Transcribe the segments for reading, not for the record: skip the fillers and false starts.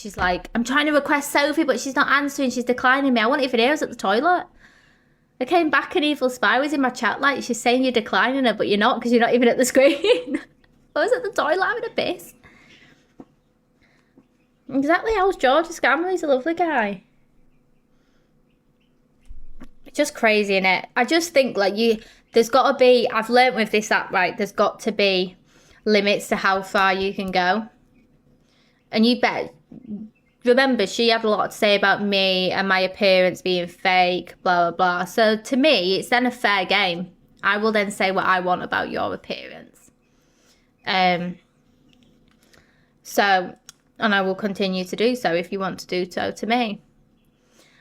She's like, I'm trying to request Sophie, but she's not answering. She's declining me. I wasn't even here. I was at the toilet. I came back and Evil Spy was in my chat like, she's saying you're declining her, but you're not because you're not even at the screen. I was at the toilet having a piss. Exactly, how's George? Scammer, he's a lovely guy. It's just crazy, innit? I just think, like, there's got to be, I've learnt with this app, right, there's got to be limits to how far you can go. And you bet, remember, she had a lot to say about me and my appearance being fake, blah, blah, blah. So to me, it's then a fair game. I will then say what I want about your appearance. So, and I will continue to do so if you want to do so to me.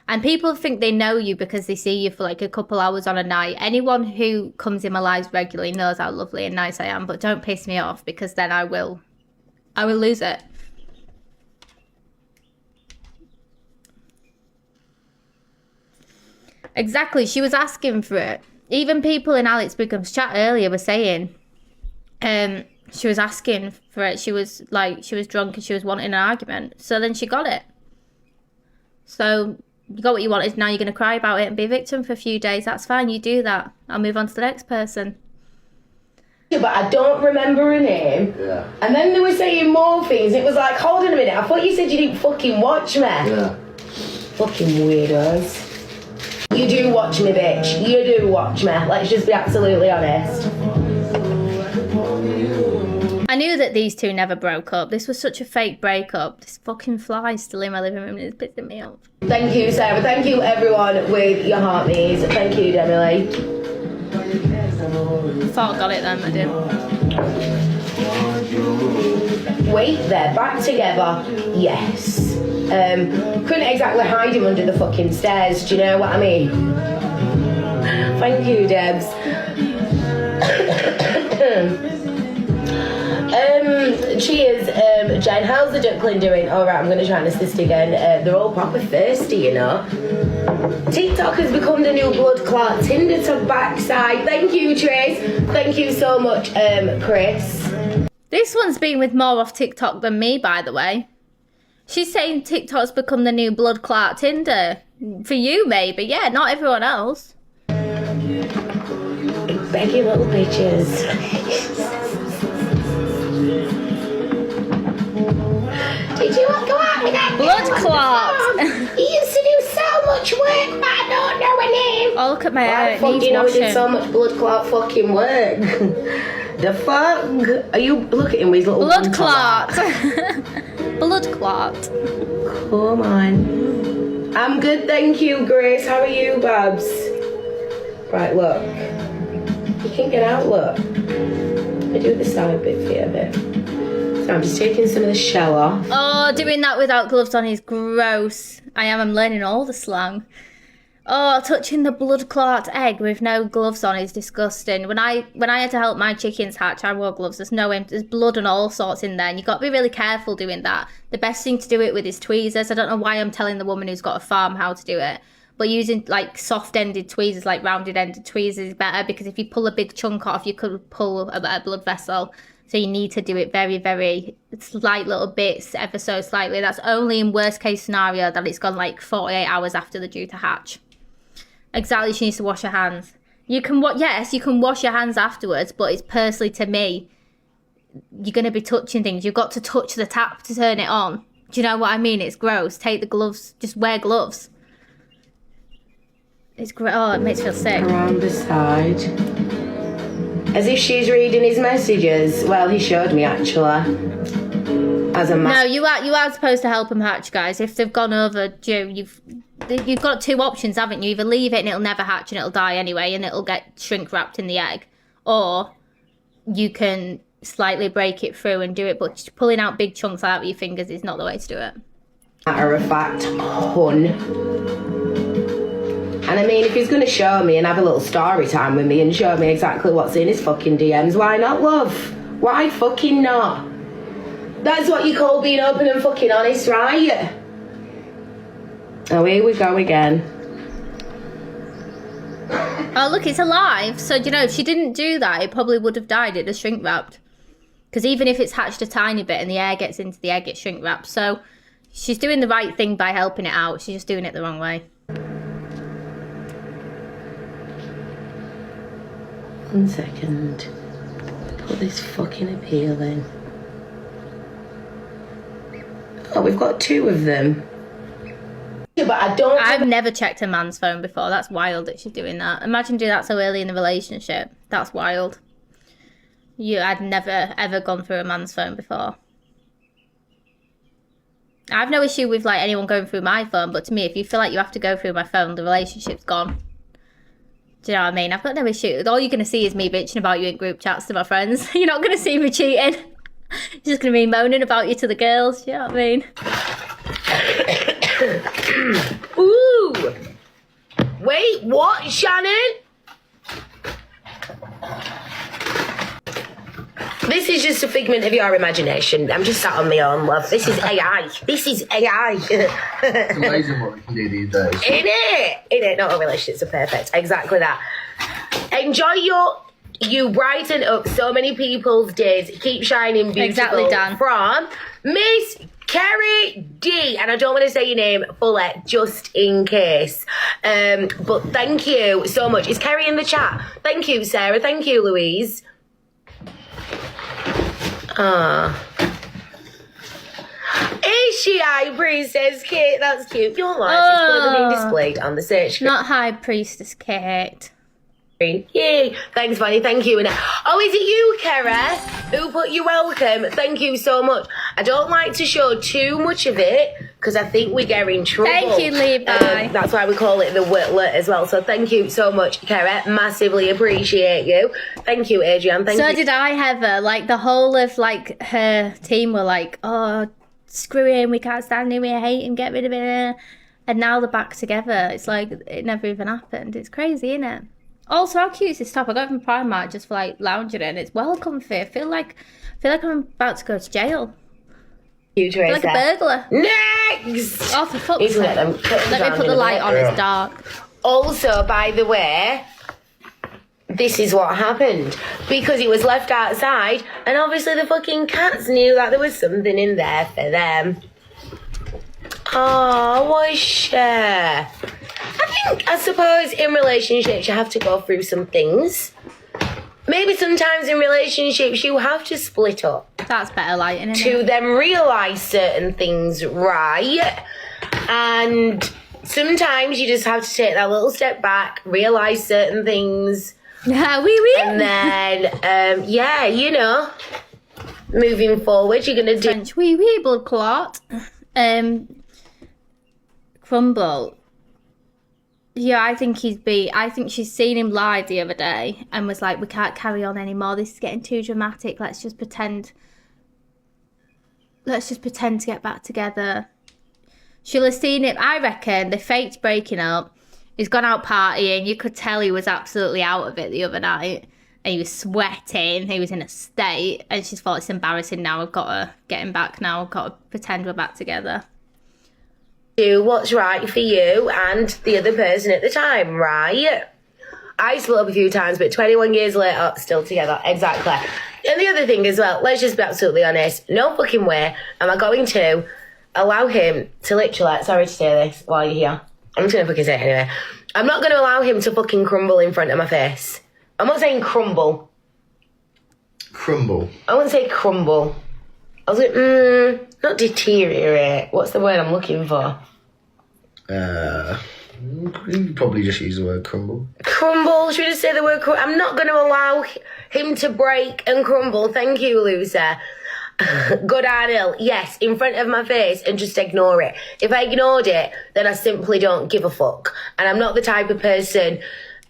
And people think they know you because they see you for like a couple hours on a night. Anyone who comes in my lives regularly knows how lovely and nice I am, but don't piss me off because then I will lose it. Exactly, she was asking for it. Even people in Alex Brigham's chat earlier were saying, she was asking for it. She was drunk and she was wanting an argument. So then she got it. So you got what you wanted. Now you're going to cry about it and be a victim for a few days. That's fine. You do that. I'll move on to the next person. But I don't remember her name. Yeah. And then they were saying more things. It was like, hold on a minute. I thought you said you didn't fucking watch me. Yeah. Fucking weirdos. You do watch me, bitch. You do watch me. Let's just be absolutely honest. I knew that these two never broke up. This was such a fake breakup. This fucking fly is still in my living room and it's pissing me off. Thank you, Sarah. Thank you, everyone, with your heart me's. Thank you, Demi. I thought I got it then, I didn't. Wait, they're back together. Yes. Couldn't exactly hide him under the fucking stairs. Do you know what I mean? Thank you, Debs. Cheers, Jen. How's the duckling doing? All right, I'm going to try and assist again. They're all proper thirsty, you know. TikTok has become the new blood clot. Tinder to backside. Thank you, Trace. Thank you so much, Chris. This one's been with more off TikTok than me, by the way. She's saying TikTok's become the new blood clot Tinder. For you, maybe. Yeah, not everyone else. Begging little bitches. Did you go out with that blood clot? He used to do so much work, but I don't know her name. Oh, look at my hair. It needs You know, washing. he did so much blood clot fucking work. The fuck? Are you look at him with his little blood clot? Blood clot. Come on. I'm good, thank you, Grace. How are you, Babs? Right, look. You can get out, look. I do the side bit for you a bit. So I'm just taking some of the shell off. Oh, doing that without gloves on is gross. I'm learning all the slang. Oh, touching the blood clot egg with no gloves on is disgusting. When I had to help my chickens hatch, I wore gloves. There's blood and all sorts in there, and you've got to be really careful doing that. The best thing to do it with is tweezers. I don't know why I'm telling the woman who's got a farm how to do it, but using like soft-ended tweezers, like rounded-ended tweezers is better, because if you pull a big chunk off, you could pull a blood vessel. So you need to do it very, very slight little bits, ever so slightly. That's only in worst case scenario that it's gone like 48 hours after they're due to hatch. Exactly, she needs to wash her hands. You can wash your hands afterwards, but it's personally, to me, you're going to be touching things. You've got to touch the tap to turn it on. Do you know what I mean? It's gross. Take the gloves, just wear gloves. It's great. Oh, it makes me feel sick. Around the side. As if she's reading his messages. Well, he showed me, actually. As a man. No, you are supposed to help them hatch, guys. If they've gone over due, you've got two options, haven't you? Either leave it and it'll never hatch and it'll die anyway and it'll get shrink wrapped in the egg, or you can slightly break it through and do it, but just pulling out big chunks out with your fingers is not the way to do it. Matter of fact, hun. And I mean, if he's going to show me and have a little story time with me and show me exactly what's in his fucking DMs, why not, love? Why fucking not? That's what you call being open and fucking honest, right? Oh, here we go again. Oh, look, it's alive. So, you know, if she didn't do that, it probably would have died. It has shrink wrapped. Because even if it's hatched a tiny bit and the air gets into the egg, it's shrink wrapped. So She's doing the right thing by helping it out. She's just doing it the wrong way. 1 second. Put this fucking appeal in. Oh, we've got 2 of them. Yeah, but I've never checked a man's phone before. That's wild that she's doing that. Imagine doing that so early in the relationship. That's wild. I'd never ever gone through a man's phone before. I've no issue with like anyone going through my phone, but to me, if you feel like you have to go through my phone, the relationship's gone. Do you know what I mean? I've got no issue. All you're going to see is me bitching about you in group chats to my friends. You're not going to see me cheating. You're just going to be moaning about you to the girls. Do you know what I mean? Ooh! Wait, what, Shannon? This is just a figment of your imagination. I'm just sat on my own, love. This is AI. This is AI. It's amazing what we can do these days. In it. Not all relationships are perfect. Exactly that. Enjoy you brighten up so many people's days. Keep shining beautiful. Exactly, Dan. From Miss Kerry D. And I don't want to say your name fully, just in case. But thank you so much. Is Kerry in the chat? Thank you, Sarah. Thank you, Louise. Is she high priestess Kate? That's cute. Your life is going to be displayed on the search screen. Not High Priestess Kate. Yay. Thanks, Bonnie. Thank you. Oh, is it you, Kara, who put you welcome? Thank you so much. I don't like to show too much of it because I think we get in trouble. Thank you, Levi. That's why we call it the Whitlet as well. So thank you so much, Kara. Massively appreciate you. Thank you, Adrian. Thank you. So did I, Heather. Like, the whole of, like, her team were like, oh, screw him, we can't stand him, we hate him, get rid of him. And now they're back together. It's like, it never even happened. It's crazy, isn't it? Also, how cute is this top? I got it from Primark just for, like, lounging in. It's well comfy. I feel like I'm about to go to jail. You, Teresa. Like a burglar. Next! Oh, for fuck's sake. Let me put the light on, it's dark. Also, by the way, this is what happened. Because it was left outside, and obviously the fucking cats knew that there was something in there for them. Oh, what a share. I suppose in relationships you have to go through some things. Maybe sometimes in relationships you have to split up. That's better lighting, isn't to it? then realise certain things, right? And sometimes you just have to take that little step back, realise certain things. Yeah, wee. And then, yeah, you know, moving forward, you're going to do... French wee blood clot. Crumble. Yeah, I think she's seen him live the other day and was like, we can't carry on anymore. This is getting too dramatic. Let's just pretend to get back together. She'll have seen it. I reckon they faked breaking up. He's gone out partying. You could tell he was absolutely out of it the other night. And he was sweating. He was in a state. And she's thought, it's embarrassing now. I've got to get him back now. I've got to pretend we're back together. Do what's right for you and the other person at the time, right? I split up a few times, but 21 years later, still together. Exactly. And the other thing as well, let's just be absolutely honest, no fucking way am I going to allow him to literally, sorry to say this while you're here, I'm just going to fucking say it anyway, I'm not going to allow him to fucking crumble in front of my face. I'm not saying crumble. Crumble? I wouldn't say crumble. I was like, not deteriorate. What's the word I'm looking for? You probably just use the word crumble. Crumble? Should we just say the word crumble? I'm not going to allow him to break and crumble. Thank you, Lucy. Good or ill, yes, in front of my face and just ignore it. If I ignored it, then I simply don't give a fuck. And I'm not the type of person...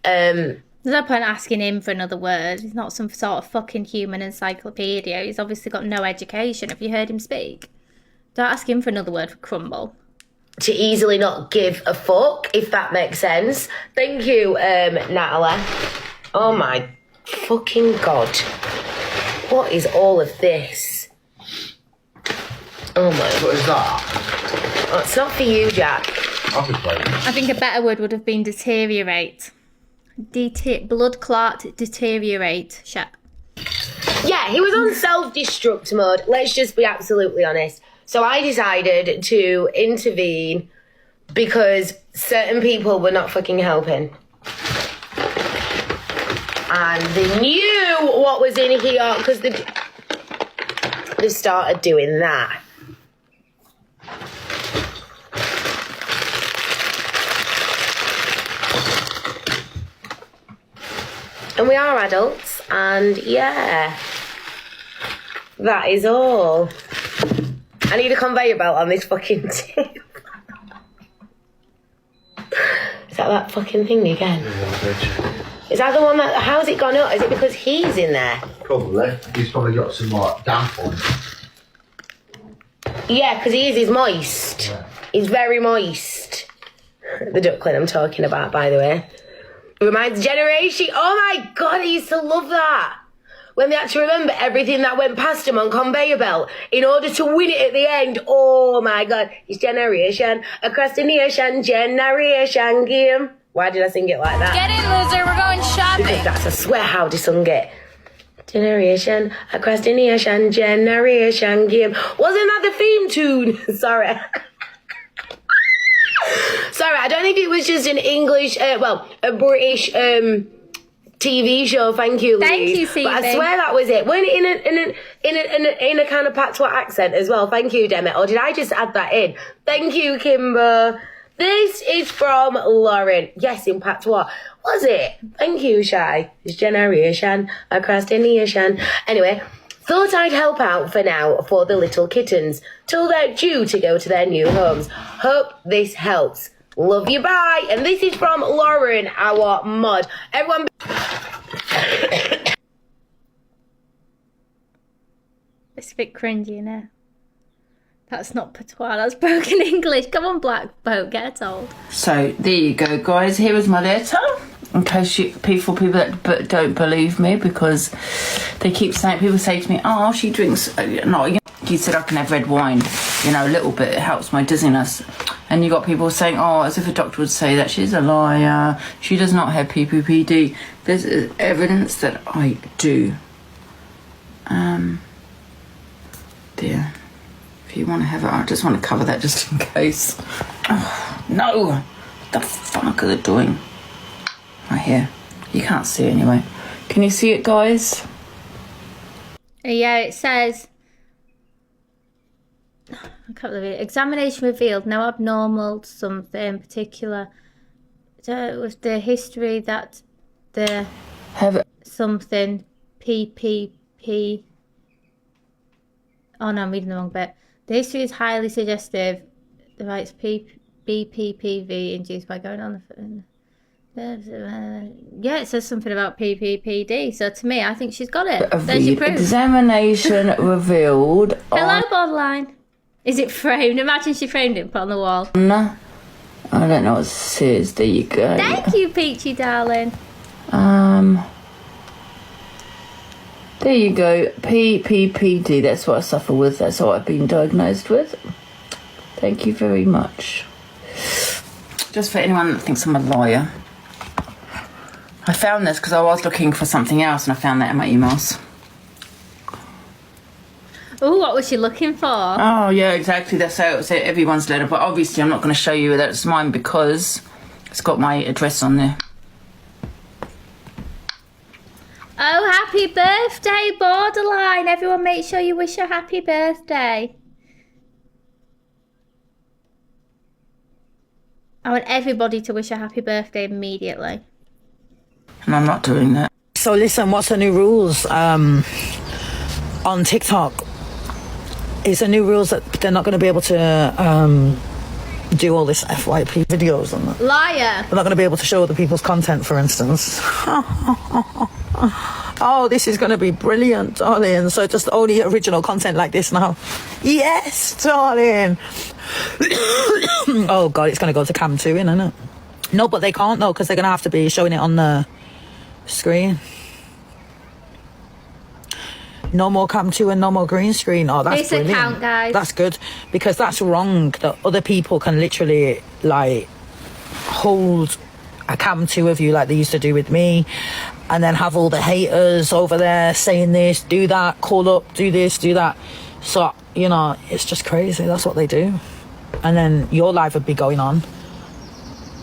There's no point asking him for another word. He's not some sort of fucking human encyclopedia. He's obviously got no education. Have you heard him speak? Don't ask him for another word for crumble. To easily not give a fuck, if that makes sense. Thank you, Natalie. Oh my fucking God. What is all of this? Oh my... What is that? Oh, it's not for you, Jack. I'll be playing. I think a better word would have been deteriorate. Blood clot, deteriorate. Yeah, he was on self-destruct mode. Let's just be absolutely honest. So I decided to intervene because certain people were not fucking helping. And they knew what was in here because they started doing that. And we are adults, and yeah, that is all. I need a conveyor belt on this fucking tip. Is that fucking thing again? Is that the one that, how's it gone up? Is it because he's in there? Probably. He's probably got some like damp on. Yeah, because he's moist. Yeah. He's very moist. The duckling I'm talking about, by the way. Reminds generation. Oh my God, I used to love that. When they had to remember everything that went past them on conveyor belt in order to win it at the end. Oh my God, it's generation across the nation, generation game. Why did I sing it like that? Get in, loser. We're going shopping. Because that's, I swear, how they sung it. Generation across the nation, generation game. Wasn't that the theme tune? Sorry. Sorry, I don't think it was just an English, a British TV show. Thank you, Louise. Thank you, Sophie. But I swear that was it. Wasn't it in a kind of patois accent as well? Thank you, Demet. Or did I just add that in? Thank you, Kimber. This is from Lauren. Yes, in patois. Was it? Thank you, Shy. It's generation across the nation. Anyway, thought I'd help out for now for the little kittens till they're due to go to their new homes. Hope this helps. Love you, bye. And this is from Lauren, our mod. Everyone. It's a bit cringy, innit? That's not patois, that's broken English. Come on, Black Boat, get it told. So there you go, guys. Here is my letter. In case people that don't believe me, because they keep saying, people say to me, "Oh, she drinks." No, he said I can have red wine. A little bit. It helps my dizziness. And you got people saying, "Oh, as if a doctor would say that." She's a liar. She does not have PPPD. There's evidence that I do. Dear. If you want to have it, I just want to cover that just in case. Oh, no! What the fuck are they doing? Right here. You can't see it anyway. Can you see it, guys? Yeah, it says... I can't believe it. Examination revealed no abnormal something particular. So it was the history that the... something PPP... Oh no, I'm reading the wrong bit. The history is highly suggestive. The rights BPPV induced by going on the... yeah, it says something about PPPD. So to me, I think she's got it. There's your proof. Examination revealed... Hello, borderline. Is it framed? Imagine she framed it and put on the wall. No. I don't know what this is. There you go. Thank you, Peachy darling. There you go. PPPD. That's what I suffer with. That's what I've been diagnosed with. Thank you very much. Just for anyone that thinks I'm a liar. I found this because I was looking for something else and I found that in my emails. Oh, what was she looking for? Oh, yeah, exactly. That's how it's everyone's letter. But obviously I'm not going to show you that it's mine because it's got my address on there. Oh, happy birthday, borderline. Everyone make sure you wish her happy birthday. I want everybody to wish her happy birthday immediately. And I'm not doing that. So listen, what's the new rules on TikTok? Is the new rules that they're not going to be able to do all this FYP videos and that? Liar. They're not going to be able to show other people's content, for instance. Oh, this is going to be brilliant, darling. So just only original content like this now. Yes, darling. Oh, God, it's going to go to Cam 2, isn't it? No, but they can't, though, because they're going to have to be showing it on the screen. No more Cam 2 and no more green screen. Oh, that's This brilliant. account, guys. That's good, because that's wrong that other people can literally, like, hold a Cam 2 of you like they used to do with me, and then have all the haters over there saying this, do that, call up, do this, do that. So, you know, it's just crazy. That's what they do. And then your life would be going on.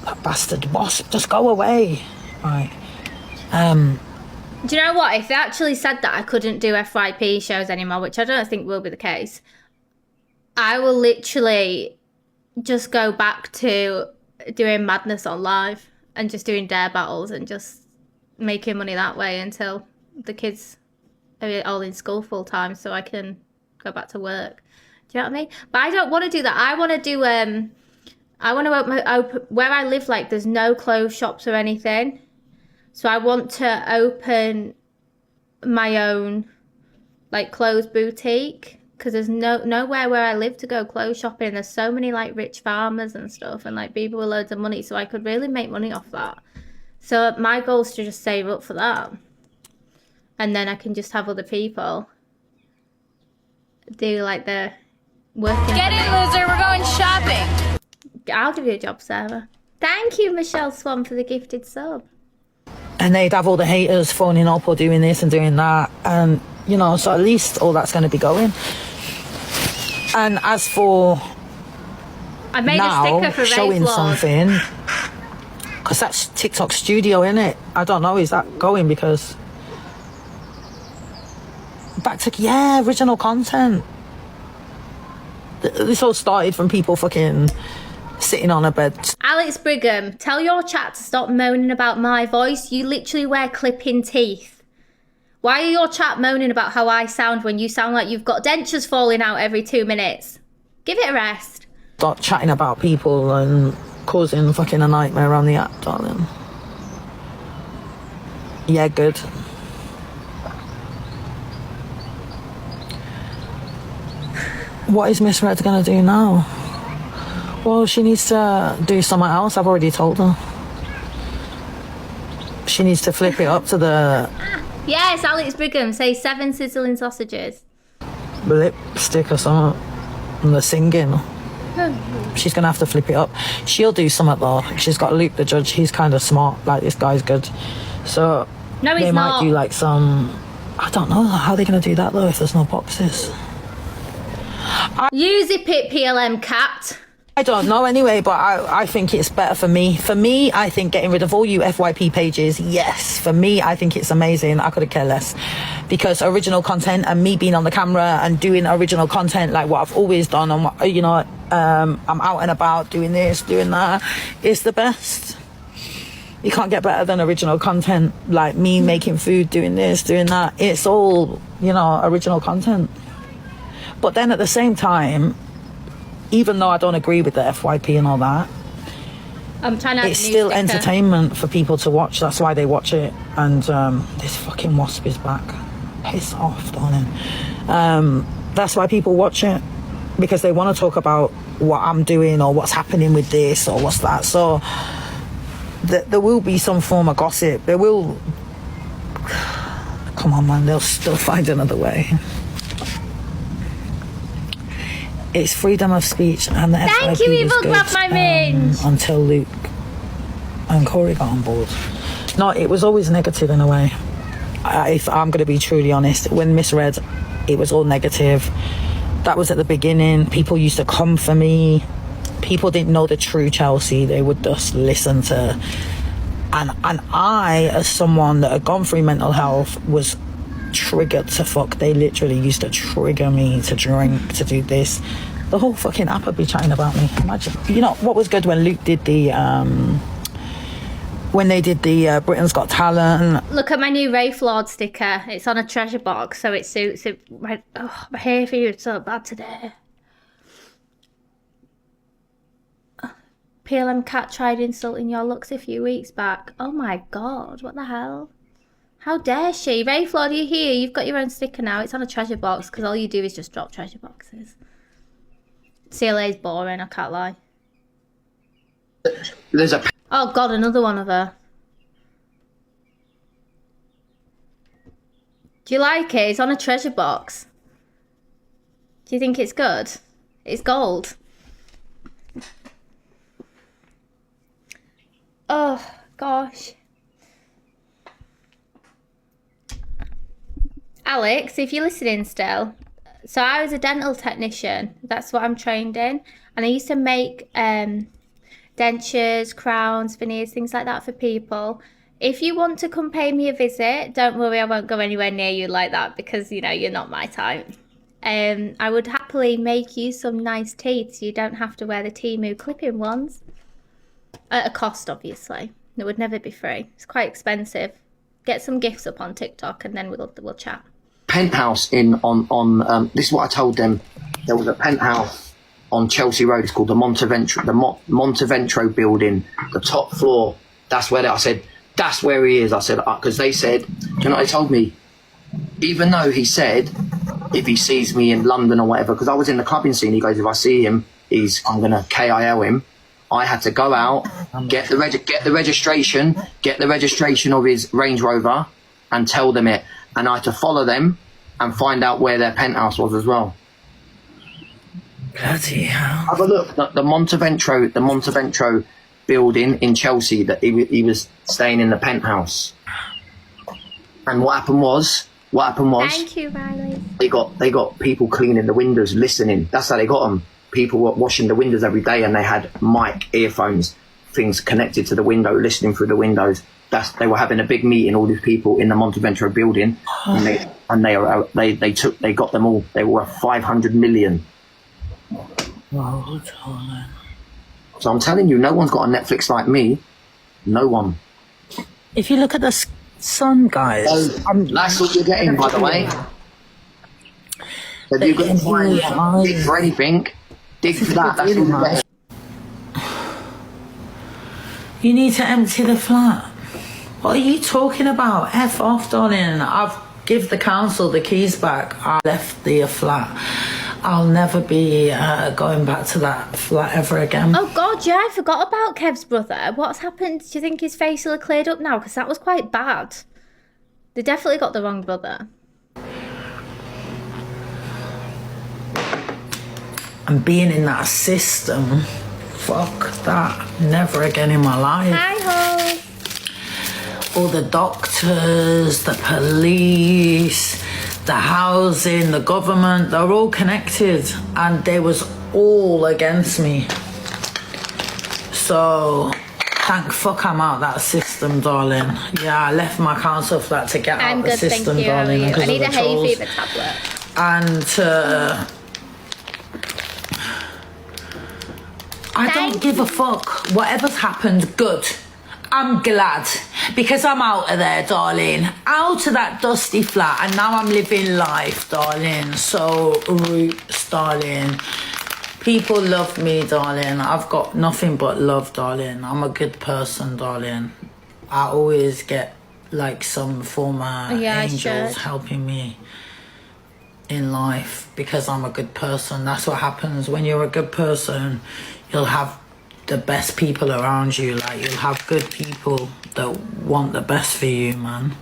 That bastard boss, just go away. Right. Do you know what? If they actually said that I couldn't do FYP shows anymore, which I don't think will be the case, I will literally just go back to doing madness on live and just doing dare battles and just making money that way until the kids are all in school full time so I can go back to work. Do you know what I mean? But I don't want to do that. I want to do I want to open where I live. Like, there's no clothes shops or anything, so I want to open my own like clothes boutique, because there's nowhere where I live to go clothes shopping. There's so many like rich farmers and stuff and like people with loads of money, so I could really make money off that. So my goal is to just save up for that, and then I can just have other people do like the working. Get in, loser. We're going shopping. I'll give you a job, Sarah. Thank you, Michelle Swan, for the gifted sub. And they'd have all the haters phoning up or doing this and doing that. And, you know, so at least all that's going to be going. And as for I made now, a sticker for showing something, because that's TikTok Studio, isn't it? I don't know, is that going? Because back to, yeah, original content. This all started from people fucking sitting on a bed. Alex Brigham, tell your chat to stop moaning about my voice. You literally wear clipping teeth. Why are your chat moaning about how I sound when you sound like you've got dentures falling out every 2 minutes? Give it a rest. Start chatting about people and causing fucking a nightmare on the app, darling. Yeah, good. What is Miss Red gonna do now? Well, she needs to do something else. I've already told her. She needs to flip it up to the Yes, Alex Brigham, say 7 sizzling sausages. lipstick or something. And the singing. She's gonna have to flip it up. She'll do something though. She's got Luke the judge. He's kind of smart. Like, this guy's good. So No, he's they not. might do like some. I don't know how they're gonna do that though if there's no boxes. You zip it, PLM cat. I don't know anyway, but I think it's better for me. For me, I think getting rid of all you FYP pages, yes. For me, I think it's amazing. I could care less. Because original content and me being on the camera and doing original content like what I've always done, and what, you know, I'm out and about doing this, doing that, is the best. You can't get better than original content, like me making food, doing this, doing that. It's all, you know, original content. But then at the same time, even though I don't agree with the FYP and all that, I'm trying to. it's still entertainment for people to watch. That's why they watch it. And this fucking wasp is back. Piss off, darling. That's why people watch it, because they want to talk about what I'm doing or what's happening with this or what's that. So there will be some form of gossip. There will. Come on, man. They'll still find another way. It's freedom of speech, and the Thank FYP you, was Evil good, Grab My Minge. until Luke and Corey got on board. No, it was always negative in a way. If I'm going to be truly honest, when misread, it was all negative. That was at the beginning. People used to come for me. People didn't know the true Chelsea. They would just listen to. And I, as someone that had gone through mental health, was triggered to fuck. They literally used to trigger me to drink, to do this. The whole fucking app would be chatting about me. Imagine. You know what was good when Luke did the when they did the Britain's Got Talent. Look at my new Ray Flawed sticker. It's on a treasure box, so it suits it. My hair feels so bad today. PLM cat tried insulting your looks a few weeks back. Oh my god, what the hell? How dare she? Ray Flawed, are you here? You've got your own sticker now. It's on a treasure box, because all you do is just drop treasure boxes. CLA's boring, I can't lie. There's a Oh god, another one of her. Do you like it? It's on a treasure box. Do you think it's good? It's gold. Oh gosh. Alex, if you're listening still, So I was a dental technician. That's what I'm trained in. And I used to make dentures, crowns, veneers, things like that for people. If you want to come pay me a visit, don't worry, I won't go anywhere near you like that because, you know, you're not my type. I would happily make you some nice teeth so you don't have to wear the Temu clip-in ones. At a cost, obviously. It would never be free. It's quite expensive. Get some gifts up on TikTok and then we'll chat. Penthouse on this is what I told them. There was a penthouse on Chelsea Road. It's called the Monteventro building, the top floor. That's where I said, that's where he is. I said, because they said, you know what they told me? Even though he said, if he sees me in London or whatever, because I was in the clubbing scene, he goes, if I see him, I'm going to KIL him. I had to go out, get the registration of his Range Rover and tell them it. And I had to follow them and find out where their penthouse was as well. Bloody hell. Have a look. The Monteventro building in Chelsea, that he was staying in the penthouse. And what happened was Thank you, Riley. they got people cleaning the windows, listening. That's how they got them. People were washing the windows every day and they had mic, earphones, things connected to the window, listening through the windows. They were having a big meeting, all these people in the Monteventro building, and they got them all. They were 500 million. Wow, darling. So I'm telling you, no one's got a Netflix like me. No one. If you look at the sun, guys, That's what you're getting, by the way. If you've got to dig for anything, dig for that. That's what you're getting. you need to empty the flat. What are you talking about? F off, darling. I've give the council the keys back. I left the flat. I'll never be going back to that flat ever again. Oh God, yeah, I forgot about Kev's brother. What's happened? Do you think his face will have cleared up now? Because that was quite bad. They definitely got the wrong brother. And being in that system, fuck that. Never again in my life. Hi, ho. All the doctors, the police, the housing, the government, they're all connected and they was all against me. So thank fuck I'm out that system, darling. Yeah, I left my council flat to get I'm out the good, system, thank you. darling. I need a hay trolls. fever tablet. And I don't Thank give a fuck. Whatever's happened, good. I'm glad because I'm out of there, darling. Out of that dusty flat, and now I'm living life, darling. So roots, darling. People love me, darling. I've got nothing but love, darling. I'm a good person, darling. I always get like some former angels helping me in life because I'm a good person. That's what happens when you're a good person. You'll have the best people around you. Like, you'll have good people that want the best for you, man.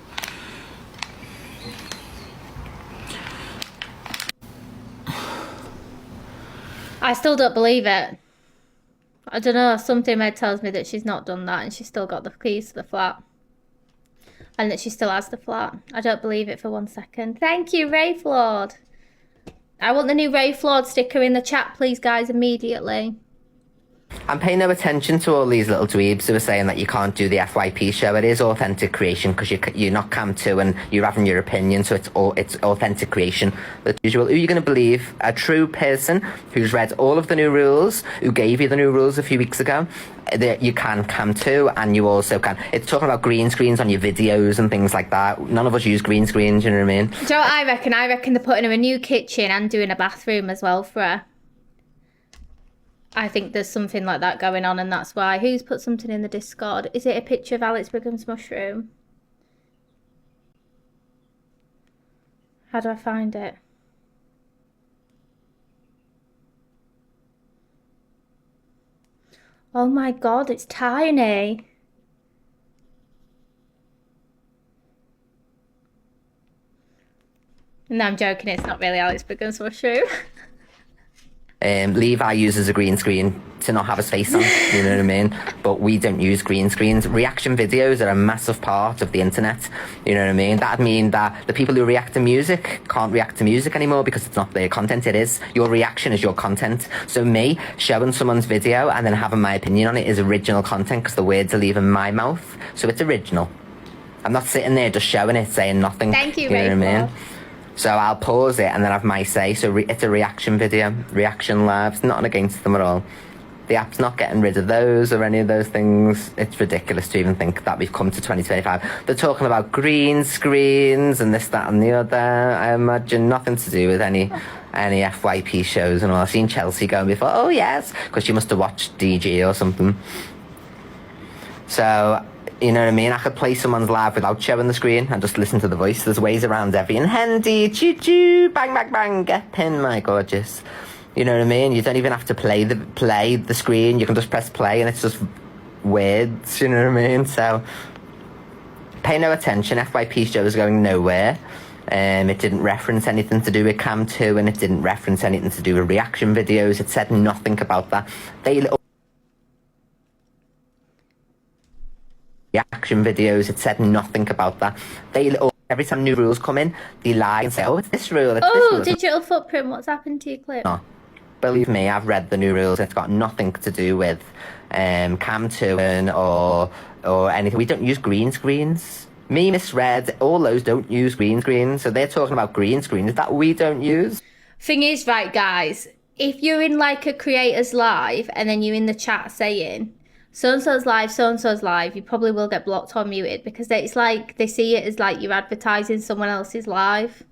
I still don't believe it. I don't know, something Med tells me that she's not done that and she's still got the keys to the flat. And that she still has the flat. I don't believe it for 1 second. Thank you, Ray Flawed. I want the new Ray Flawed sticker in the chat, please, guys, immediately. I'm paying no attention to all these little dweebs who are saying that you can't do the FYP show. It is authentic creation because you're not cam 2 and you're having your opinion, so it's authentic creation. As usual, who are you going to believe? A true person who's read all of the new rules, who gave you the new rules a few weeks ago. You can cam 2 and you also can. It's talking about green screens on your videos and things like that. None of us use green screens, you know what I mean? Do you know what I reckon? I reckon they're putting her a new kitchen and doing a bathroom as well for her. I think there's something like that going on and that's why. Who's put something in the Discord? Is it a picture of Alex Brigham's mushroom? How do I find it? Oh my God, it's tiny. No, I'm joking, it's not really Alex Brigham's mushroom. Levi uses a green screen to not have his face on, you know what I mean? But we don't use green screens. Reaction videos are a massive part of the internet, you know what I mean? That'd mean that the people who react to music can't react to music anymore because it's not their content, it is. Your reaction is your content. So me showing someone's video and then having my opinion on it is original content because the words are leaving my mouth. So it's original. I'm not sitting there just showing it, saying nothing. Thank you, you know what I Rachel. mean? So I'll pause it and then have my say. So it's a reaction video, reaction live. It's not against them at all. The app's not getting rid of those or any of those things. It's ridiculous to even think that we've come to 2025. They're talking about green screens and this, that and the other. I imagine nothing to do with any FYP shows and all. I've seen Chelsea going before, oh yes, because she must have watched DG or something. So, you know what I mean? I could play someone's live without showing the screen and just listen to the voice. There's ways around every and handy, choo-choo, bang, bang, bang, get pinned, my gorgeous. You know what I mean? You don't even have to play the screen. You can just press play and it's just words, you know what I mean? So, pay no attention. FYP show is going nowhere. It didn't reference anything to do with Cam 2 and it didn't reference anything to do with reaction videos. It said nothing about that. Reaction videos, it said nothing about that. Every time new rules come in, they lie and say, oh, it's this rule, it's this rule. Digital footprint, what's happened to your clip? No. Believe me, I've read the new rules. It's got nothing to do with Cam 2 or anything. We don't use green screens. Me misread, all those don't use green screens. So they're talking about green screens that we don't use. Thing is, right, guys, if you're in like a creator's live and then you're in the chat saying, so-and-so's live, you probably will get blocked or muted because it's like they see it as like you're advertising someone else's live.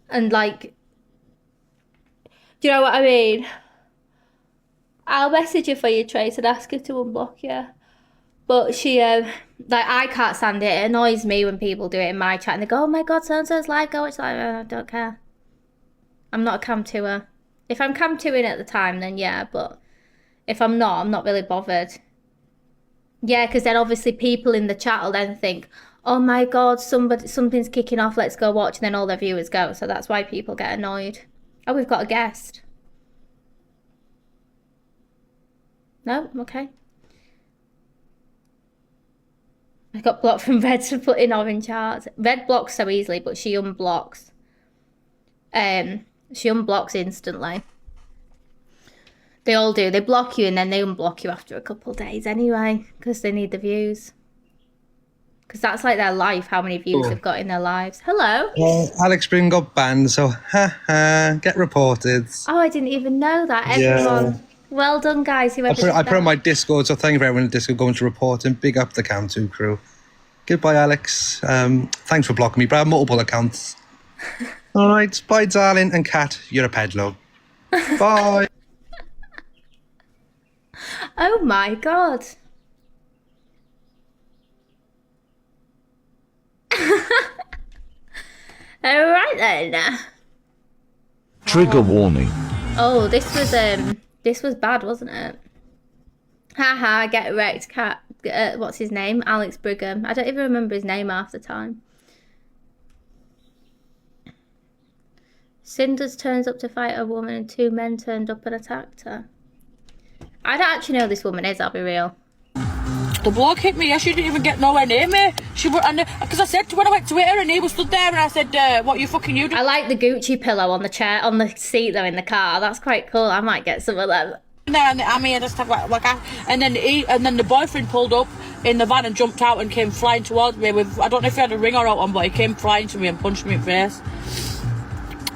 And like, do you know what I mean? I'll message her for you, Trace, and ask her to unblock you. But she, like, I can't stand it. It annoys me when people do it in my chat and they go, oh my God, so-and-so's live, go watch live. I don't care. I'm not a cam tour. If I'm cam touring at the time, then yeah, but if I'm not really bothered. Yeah, because then obviously people in the chat will then think, oh my God, something's kicking off, let's go watch, and then all their viewers go. So that's why people get annoyed. Oh, we've got a guest. No? Okay. I got blocked from Red for putting orange hearts. Red blocks so easily, but she unblocks. She unblocks instantly. They all do. They block you and then they unblock you after a couple of days anyway, because they need the views. Because that's like their life, how many views they've got in their lives. Hello? Alex Breen got banned, so get reported. Oh, I didn't even know that. Everyone. Yeah. Well done, guys. I put it on my Discord, so thank you for everyone in Discord going to report him. Big up the Cam 2 crew. Goodbye, Alex. Thanks for blocking me, but I have multiple accounts. All right. Bye, darling. And Kat, you're a peddler. Bye. Oh, my God. All right, then. Trigger warning. Oh, this was bad, wasn't it? Haha, get wrecked, cat. What's his name? Alex Brigham. I don't even remember his name half the time. Cinders turns up to fight a woman and two men turned up and attacked her. I don't actually know who this woman is, I'll be real. The bloke hit me, yeah, she didn't even get nowhere near me. Because I said when I went to hit her and he was stood there and I said, what you fucking you do? I like the Gucci pillow on the chair, on the seat though in the car. That's quite cool. I might get some of them. And I mean, I just have and then the boyfriend pulled up in the van and jumped out and came flying towards me with, I don't know if he had a ring or out on, but he came flying to me and punched me in the face.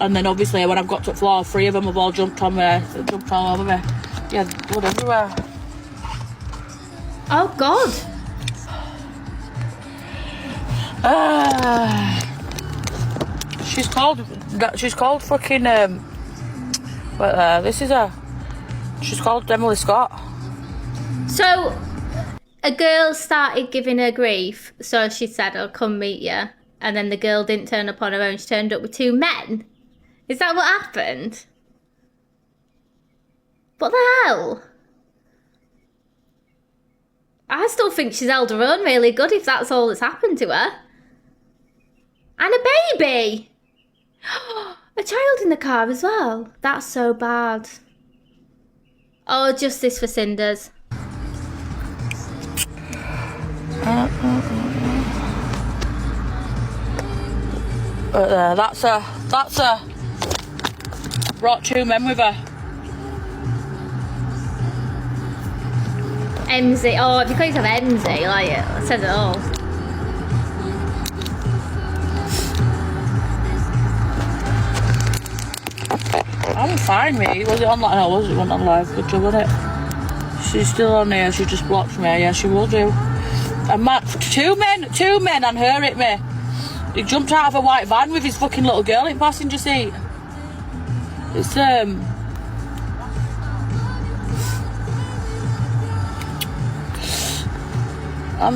And then obviously when I've got to the floor, three of them have all jumped on me, jumped all over me. Yeah, blood everywhere. Oh God. She's called fucking she's called Emily Scott. So a girl started giving her grief, so she said, I'll come meet you. And then the girl didn't turn up on her own, she turned up with two men. Is that what happened? What the hell? I still think she's held her own really good if that's all that's happened to her. And a baby! A child in the car as well. That's so bad. Oh, justice for Cinders. That's a. Brought 2 men with her. MZ. Oh, because of MZ, like it says it all. I'm fine, mate. Was it on like? No, was it on live? Good job, wasn't it? She's still on here. She just blocked me. Yeah, she will do. And Matt, 2 men, and her hit me. He jumped out of a white van with his fucking little girl in passenger seat. It's I'm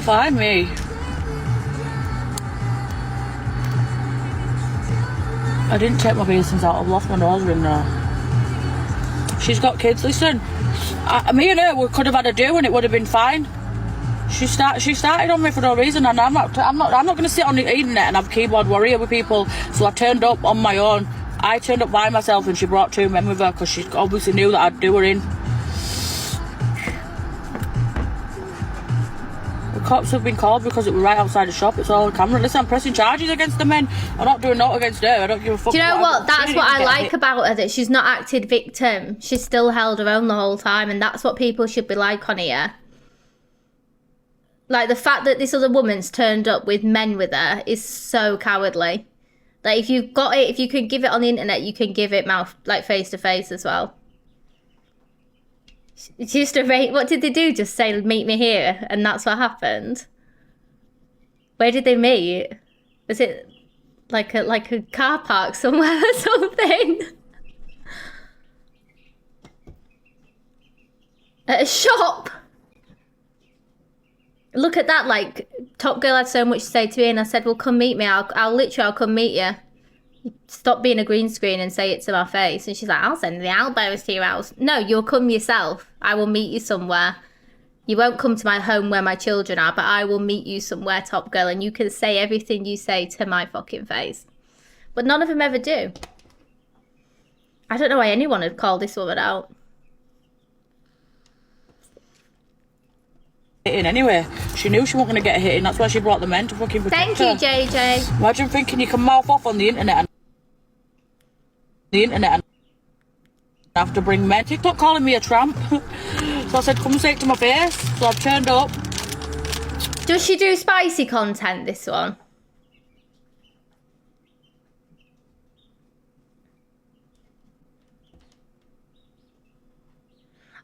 fine, me. I didn't take my piercings out. I've lost my nose ring now. She's got kids. Listen, me and her could have had a do, and it would have been fine. She started on me for no reason, and I'm not going to sit on the internet and have keyboard warrior with people. So I turned up on my own. I turned up by myself, and she brought 2 men with her because she obviously knew that I'd do her in. The cops have been called because it was right outside the shop. It's all on camera. Listen, I'm pressing charges against the men. I'm not doing naught against her. I don't give a fuck. Do you know what? That's what I like about her, that she's not acted victim. She's still held her own the whole time, and that's what people should be like on here. Like, the fact that this other woman's turned up with men with her is so cowardly. Like, if you've got it, if you can give it on the internet, you can give it mouth, like, face to face as well. Just what did they do? Just say, meet me here, and that's what happened? Where did they meet? Was it like a car park somewhere or something? At a shop? Look at that, like, Top Girl had so much to say to me, and I said, well, come meet me. I'll come meet you. Stop being a green screen and say it to my face. And she's like, I'll send the elbows to your house. No, you'll come yourself. I will meet you somewhere. You won't come to my home where my children are, but I will meet you somewhere, Top Girl, and you can say everything you say to my fucking face. But none of them ever do. I don't know why anyone would call this woman out. Anyway, she knew she wasn't going to get hit in. That's why she brought the men to fucking protect her. Thank you, JJ. Imagine thinking you can mouth off on the internet and have to bring men. TikTok calling me a tramp. So I said, come say it to my face. So I've turned up. Does she do spicy content, this one?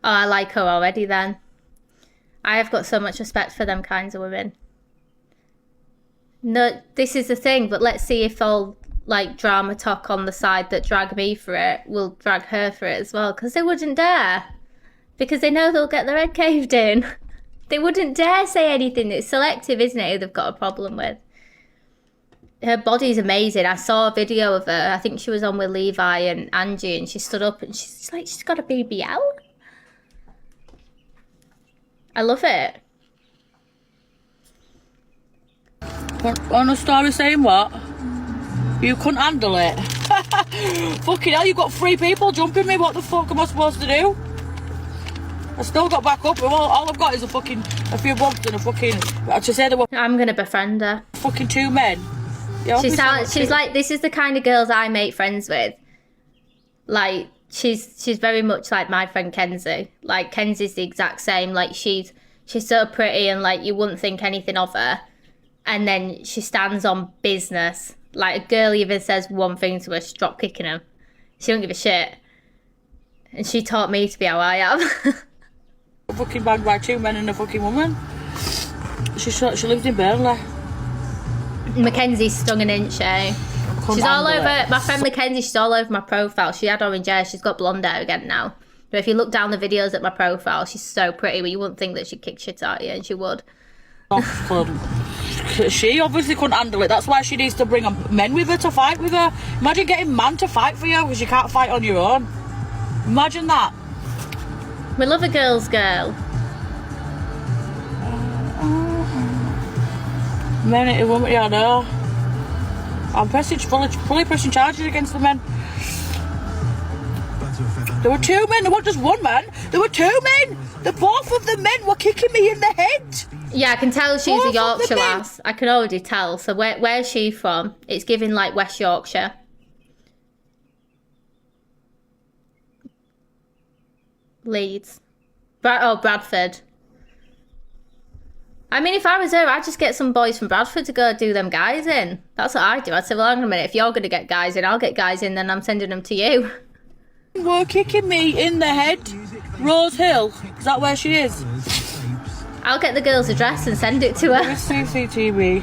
Oh, I like her already then. I have got so much respect for them kinds of women. No, this is the thing, but let's see if all, like, drama talk on the side that drag me for it will drag her for it as well, because they wouldn't dare. Because they know they'll get their head caved in. They wouldn't dare say anything. It's selective, isn't it, who they've got a problem with. Her body's amazing. I saw a video of her. I think she was on with Levi and Angie, and she stood up and she's like, she's got a BBL. I love it. On a story saying what? You couldn't handle it. Fucking hell, you got 3 people jumping me. What the fuck am I supposed to do? I still got back up. All I've got is a few bumps and a fucking. To say there were. I'm gonna befriend her. Fucking 2 men. Yeah, she's like, this is the kind of girls I make friends with. Like, she's very much like my friend Kenzie. Like, Kenzie's the exact same. Like, she's so pretty and, like, you wouldn't think anything of her. And then she stands on business. Like, a girl even says one thing to her, she's drop kicking him. She don't give a shit. And she taught me to be how I am. Fucking bagged by 2 men and a fucking woman. She lived in Burnley. Mackenzie's stung an inch, eh? She's all over, my friend Mackenzie, she's all over my profile. She had orange hair, she's got blonde hair again now. But if you look down the videos at my profile, she's so pretty, but you wouldn't think that she'd kick shit out of you, and she would. She obviously couldn't handle it. That's why she needs to bring men with her to fight with her. Imagine getting man to fight for you because you can't fight on your own. Imagine that. We love a girl's girl. Men, it won't, yeah, I know. I'm fully pressing charges against the men. There were 2 men, there wasn't just 1 man. There were 2 men. Both of the men were kicking me in the head. Yeah, I can tell she's Both a of Yorkshire the men. lass. I can already tell. So where's she from? It's giving like West Yorkshire. Leeds. Bradford. I mean, if I was her, I'd just get some boys from Bradford to go do them guys in. That's what I'd do. I'd say, well, hang on a minute. If you're going to get guys in, I'll get guys in, then I'm sending them to you. Were kicking me in the head. Rose Hill. Is that where she is? I'll get the girl's address and send it to her. CCTV.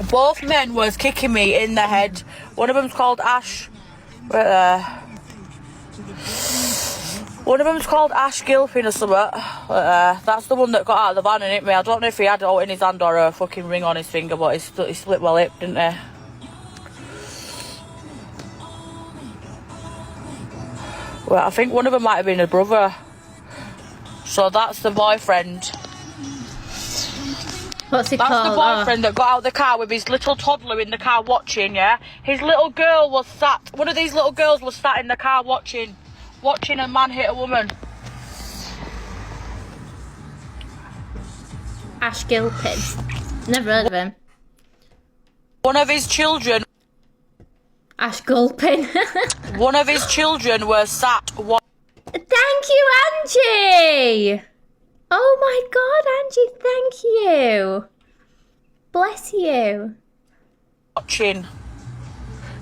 Both men was kicking me in the head. One of them's called Ash. Right there. One of them's called Ash Gilpin or something. That's the one that got out of the van and hit me. I don't know if he had it in his hand or a fucking ring on his finger, but he split my lip, didn't he? Well, I think one of them might have been a brother. So that's the boyfriend. What's he That's called? the boyfriend that got out of the car with his little toddler in the car watching, yeah? His little girl was sat, one of these little girls was sat in the car watching a man hit a woman. Ash Gilpin. Never heard of him. One of his children. Ash Gulpin. One of his children was sat Thank you, Angie! Oh my god, Angie, thank you. Bless you. watching.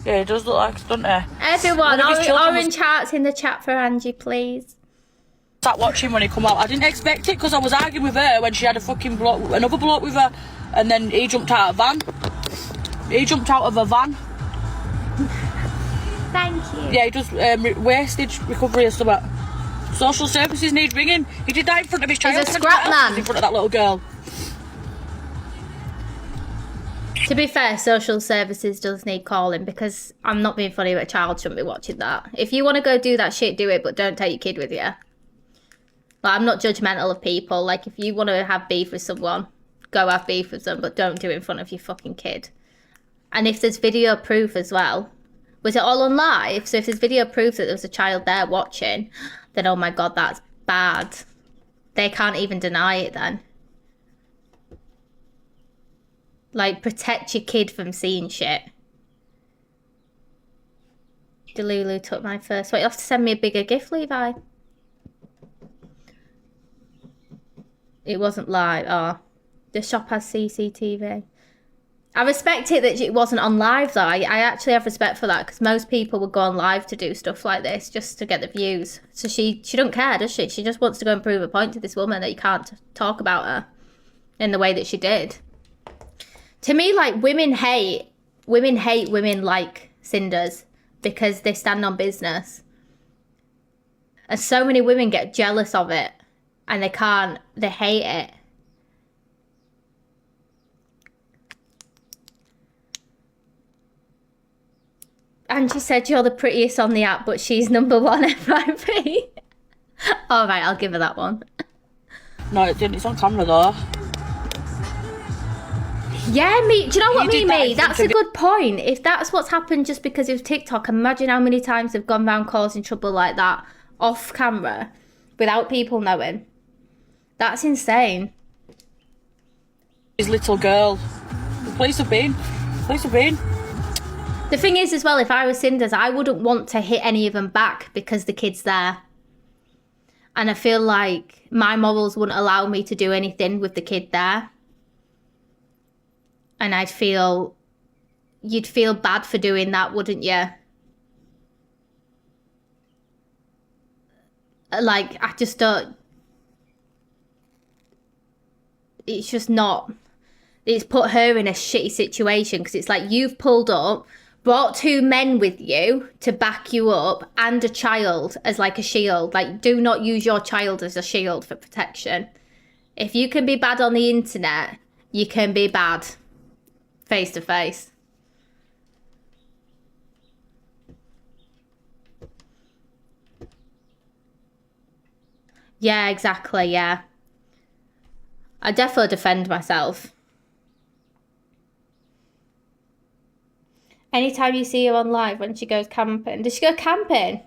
Yeah, he does look like it, doesn't he? Everyone, orange hearts in the chat for Angie, please. Sat watching when he come out. I didn't expect it because I was arguing with her when she had a fucking another bloke with her, and then he jumped out of a van. He jumped out of a van. Thank you. Yeah, he does wastage recovery or something. Social services need ringing. He did that in front of his child. He's a scrap man. In front of that little girl. To be fair, social services does need calling, because I'm not being funny, but a child shouldn't be watching that. If you want to go do that shit, do it, but don't take your kid with you. Like, I'm not judgmental of people. Like, if you want to have beef with someone, go have beef with them, but don't do it in front of your fucking kid. And if there's video proof as well, was it all on live? So if there's video proof that there was a child there watching, then oh my god, that's bad. They can't even deny it then. Like, protect your kid from seeing shit. Delulu took my first. Wait, you have to send me a bigger gift, Levi. It wasn't live. Oh, the shop has CCTV. I respect it that it wasn't on live though. I actually have respect for that, because most people would go on live to do stuff like this just to get the views. So she don't care, does she? She just wants to go and prove a point to this woman that you can't talk about her in the way that she did. To me, like, women hate women like Cinders because they stand on business. And so many women get jealous of it and they hate it. Angie said you're the prettiest on the app, but she's number one FYP. All right, I'll give her that one. No, it didn't. It's on camera though. Yeah, me. Do you know what, me? That's a good point. If that's what's happened just because of TikTok, imagine how many times they've gone around causing trouble like that off camera without people knowing. That's insane. His little girl. The police have been. The thing is as well, if I was Cinders, I wouldn't want to hit any of them back because the kid's there. And I feel like my morals wouldn't allow me to do anything with the kid there. And you'd feel bad for doing that, wouldn't you? Like, I just don't... It's just not... It's put her in a shitty situation, because it's like, you've pulled up, brought two men with you to back you up, and a child as like a shield. Like, do not use your child as a shield for protection. If you can be bad on the internet, you can be bad face to face. Yeah, exactly, yeah. I definitely defend myself. Anytime you see her on live when she goes camping. Does she go camping?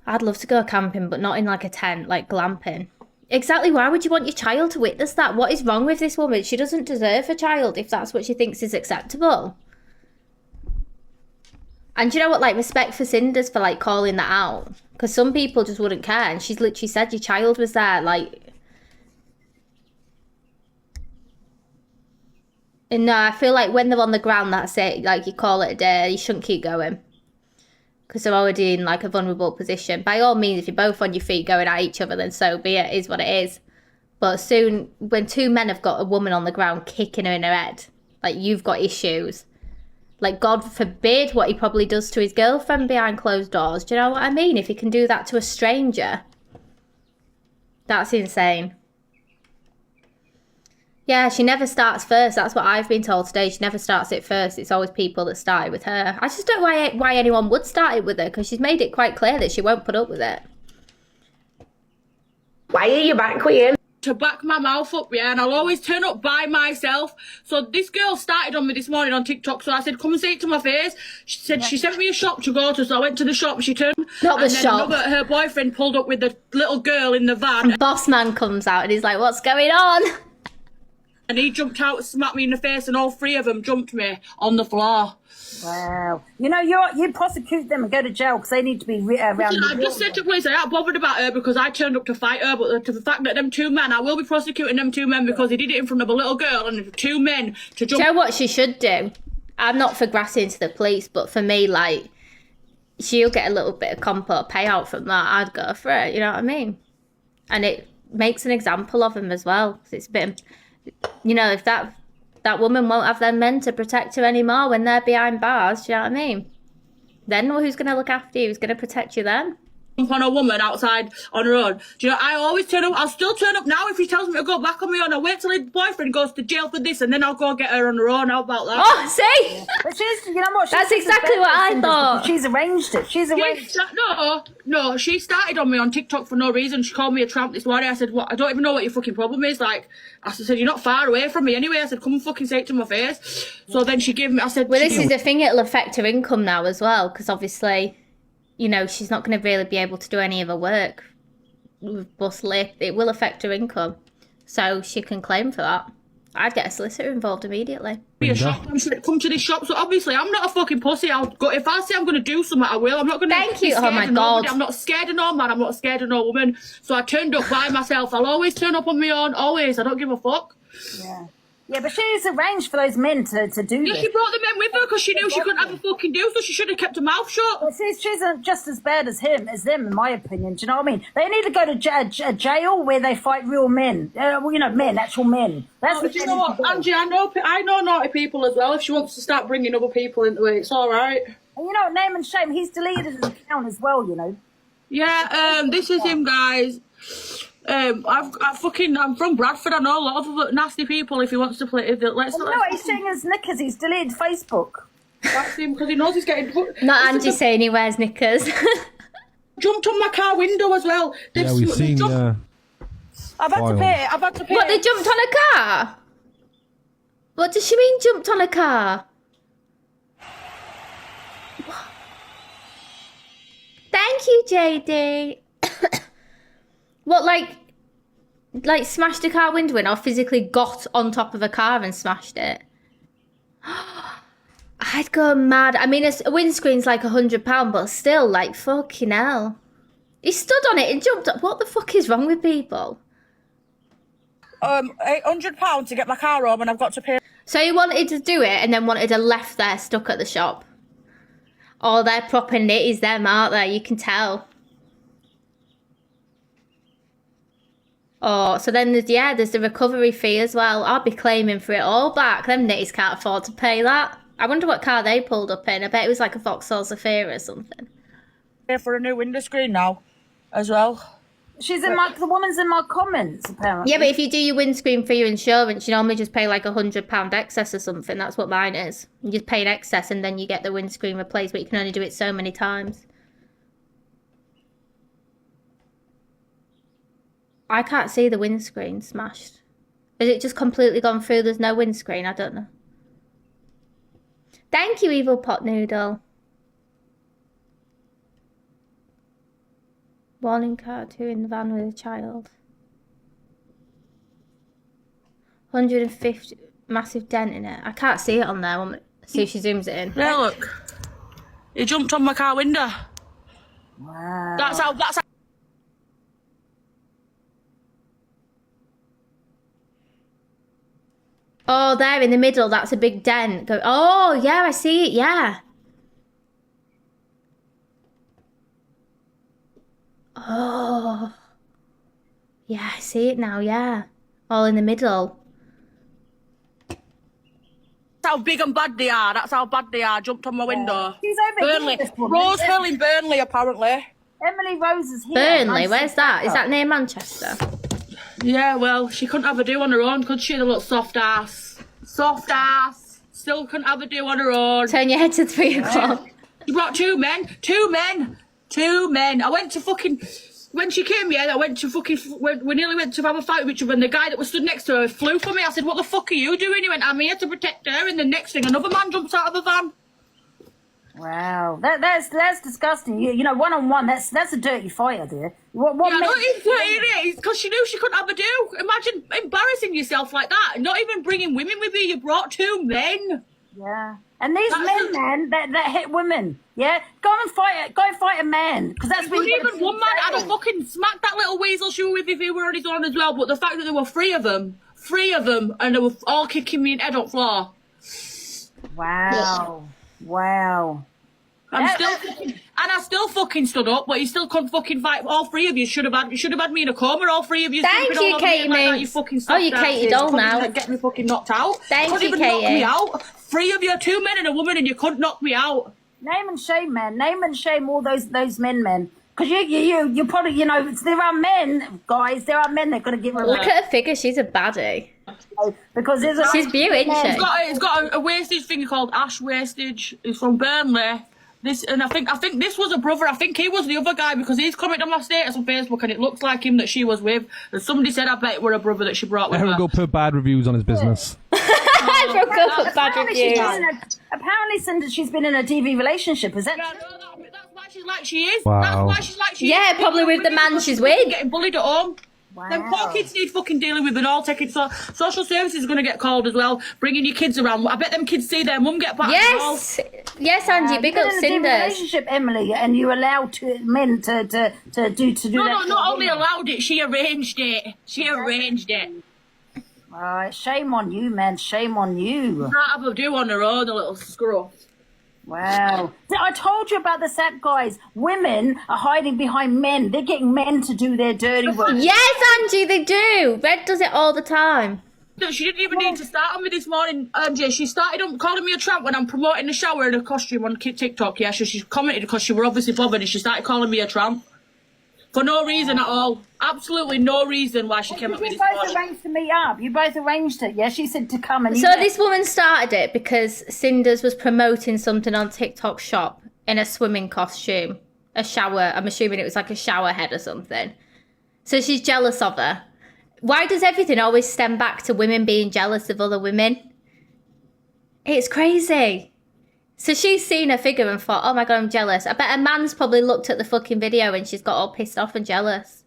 I'd love to go camping, but not in like a tent, like glamping. Exactly, why would you want your child to witness that? What is wrong with this woman? She doesn't deserve a child if that's what she thinks is acceptable. And do you know what, like, respect for Cinders for, like, calling that out. Because some people just wouldn't care. And she's literally said your child was there, like... And no, I feel like when they're on the ground, that's it. Like, you call it a day. You shouldn't keep going. Because they're already in, like, a vulnerable position. By all means, if you're both on your feet going at each other, then so be it. It is what it is. But soon, when two men have got a woman on the ground kicking her in her head, like, you've got issues. Like, God forbid what he probably does to his girlfriend behind closed doors. Do you know what I mean? If he can do that to a stranger. That's insane. Yeah, she never starts first. That's what I've been told today. She never starts it first. It's always people that start it with her. I just don't know why anyone would start it with her, because she's made it quite clear that she won't put up with it. Why are you back, Queen? To back my mouth up, yeah, and I'll always turn up by myself. So this girl started on me this morning on TikTok, so I said, come and say it to my face. She said she sent me a shop to go to, so I went to the shop, she turned. Not the shop. Her boyfriend pulled up with the little girl in the van. And boss man comes out and he's like, what's going on? And he jumped out, smacked me in the face, and all three of them jumped me on the floor. Wow. You know, you prosecute them and go to jail because they need to be around. I just said to police, I ain't bothered about her because I turned up to fight her, but to the fact that them two men, I will be prosecuting them two men because they did it in front of a little girl and two men to jump. Do you know what she should do? I'm not for grassing to the police, but for me, like, she'll get a little bit of compo payout from that. I'd go for it, you know what I mean? And it makes an example of him as well. It's a bit, you know, if that woman won't have their men to protect her anymore when they're behind bars, do you know what I mean? Then who's going to look after you? Who's going to protect you then? On a woman outside on her own. Do you know, I always turn up. I'll still turn up now if he tells me to go back on my own. I'll wait till his boyfriend goes to jail for this and then I'll go get her on her own. How about that? Oh, see? But she's, you know what? That's exactly what I thought. She's arranged it. She's arranged it. No, she started on me on TikTok for no reason. She called me a tramp this morning. I said, what? I don't even know what your fucking problem is. Like, I said, you're not far away from me anyway. I said, come and fucking say it to my face. So then she gave me, I said... Well, this is the thing, it'll affect her income now as well, because obviously... You know, she's not going to really be able to do any of her work with bus lift. It will affect her income. So she can claim for that. I'd get a solicitor involved immediately. Be a shop. I'm sure come to this shop. So obviously, I'm not a fucking pussy. I'll go if I say I'm going to do something, I will. I'm not going to. Thank you. Oh my God. I'm not scared of no man. I'm not scared of no woman. So I turned up by myself. I'll always turn up on my own. Always. I don't give a fuck. Yeah. Yeah, but she's arranged for those men to do Yeah, this. she brought the men with her because she knew she couldn't have a fucking do, so she should have kept her mouth shut. Well, she's just as bad as them, in my opinion. Do you know what I mean? They need to go to jail where they fight real men. Well, you know, men, actual men. That's what do you know what, Angie? I know naughty people as well. If she wants to start bringing other people into it, it's all right. And you know, name and shame. He's deleted his account as well. You know. Yeah. This is him, guys. I'm from Bradford. I know a lot of nasty people. If he wants to play, He's saying his knickers. He's deleted Facebook. That's him because he knows he's getting. Not Angie saying he wears knickers. Jumped on my car window as well. Yeah, we've seen. I've had to pay. I've had to pay. What, they jumped on a car? What does she mean, jumped on a car? Thank you, JD. What, like smashed a car window in or physically got on top of a car and smashed it? I'd go mad. I mean, a windscreen's like £100, but still, like, fucking hell. He stood on it and jumped up. What the fuck is wrong with people? £800 to get my car home and I've got to pay. So he wanted to do it and then wanted her left there stuck at the shop. Oh, they're proper nitties them, aren't they? You can tell. Oh, so then there's the recovery fee as well. I'll be claiming for it all back. Them nitties can't afford to pay that. I wonder what car they pulled up in. I bet it was like a Vauxhall Zafira or something. Pay for a new window screen now, as well. She's in the woman's in my comments apparently. Yeah, but if you do your windscreen for your insurance, you normally just pay like £100 excess or something. That's what mine is. You just pay an excess and then you get the windscreen replaced, but you can only do it so many times. I can't see the windscreen smashed. Has it just completely gone through? There's no windscreen? I don't know. Thank you, Evil Pot Noodle. Warning car 2 in the van with a child. 150 massive dent in it. I can't see it on there. Let's see if she zooms it in. Yeah, look. He jumped on my car window. Wow. That's how. Oh, there in the middle. That's a big dent. Oh, yeah, I see it. Yeah. Oh. Yeah, I see it now. Yeah. All in the middle. That's how big and bad they are. That's how bad they are. Jumped on my window. She's over Burnley. here, this woman. Rose Hill in Burnley, apparently. Emily Rose is here. Burnley, where's that? Is that near Manchester? Yeah, well, she couldn't have a do on her own, could she? The little soft ass. Soft ass. Still couldn't have a do on her own. Turn your head to 3 o'clock. She brought 2 men. 2 men. 2 men. I went to fucking... When she came here, I went to fucking... We nearly went to have a fight with each other, and the guy that was stood next to her flew for me. I said, what the fuck are you doing? He went, I'm here to protect her. And the next thing, another man jumps out of the van. Wow, that's disgusting. You know, one-on-one, that's a dirty fight, dear. What Yeah, not even it is, because she knew she couldn't have a do. Imagine embarrassing yourself like that, and not even bringing women with you. You brought 2 men. Yeah, and these men, that hit women. Yeah, go and fight a man, because that's what even one man had a fucking smack that little weasel she was with if he were on his own as well. But the fact that there were 3 of them, and they were all kicking me in head on floor. Wow. Wow. I still fucking stood up, but you still couldn't fucking fight. All 3 of you should have had me in a coma. All 3 of you. Thank you, Katie. Like you fucking oh, you Katie doll now. Get me fucking knocked out. Thank you, Katie. Knock me out. 3 of you, 2 men and a woman, and you couldn't knock me out. Name and shame, man. Name and shame all those men. Because you probably, you know, there are men, guys. There are men that are going to give her. Look at her figure. She's a baddie. Because she's beautiful, isn't she? It's got a wastage thing called Ash Wastage. It's from Burnley. And I think this was a brother. I think he was the other guy because he's commented on my status on Facebook and it looks like him that she was with. And somebody said I bet it were a brother that she brought with her. Go put bad reviews on his business. I broke up bad reviews. Apparently, Cinder, she's been in a TV relationship. Is that? Yeah, no, that's why she's like she is. Wow. That's why she's like she is. Yeah, probably with the man she's with. Getting bullied at home. Wow. Them poor kids need fucking dealing with and all taking. So social services is going to get called as well. Bringing your kids around. I bet them kids see their mum get back. Yes, Angie. Big up Cinders. Cinders. Relationship, Emily, and you allowed men to do that. No, not only allowed it. She arranged it. She arranged it. All right, shame on you, man. Shame on you. Can't have a do on her own, a little screw. Wow. I told you about the sack, guys. Women are hiding behind men. They're getting men to do their dirty work. Yes, Angie, they do. Red does it all the time. No, she didn't even need to start on me this morning, Angie. She started calling me a tramp when I'm promoting the shower in a costume on TikTok. Yeah, so she commented because she were obviously bothered and she started calling me a tramp. For no reason at all. Absolutely no reason why she came at me this morning. You both arranged to meet up. You both arranged it, yeah? She said to come and... So this woman started it because Cinders was promoting something on TikTok shop in a swimming costume. A shower. I'm assuming it was like a shower head or something. So she's jealous of her. Why does everything always stem back to women being jealous of other women? It's crazy. So she's seen her figure and thought, oh my God, I'm jealous. I bet a man's probably looked at the fucking video and she's got all pissed off and jealous.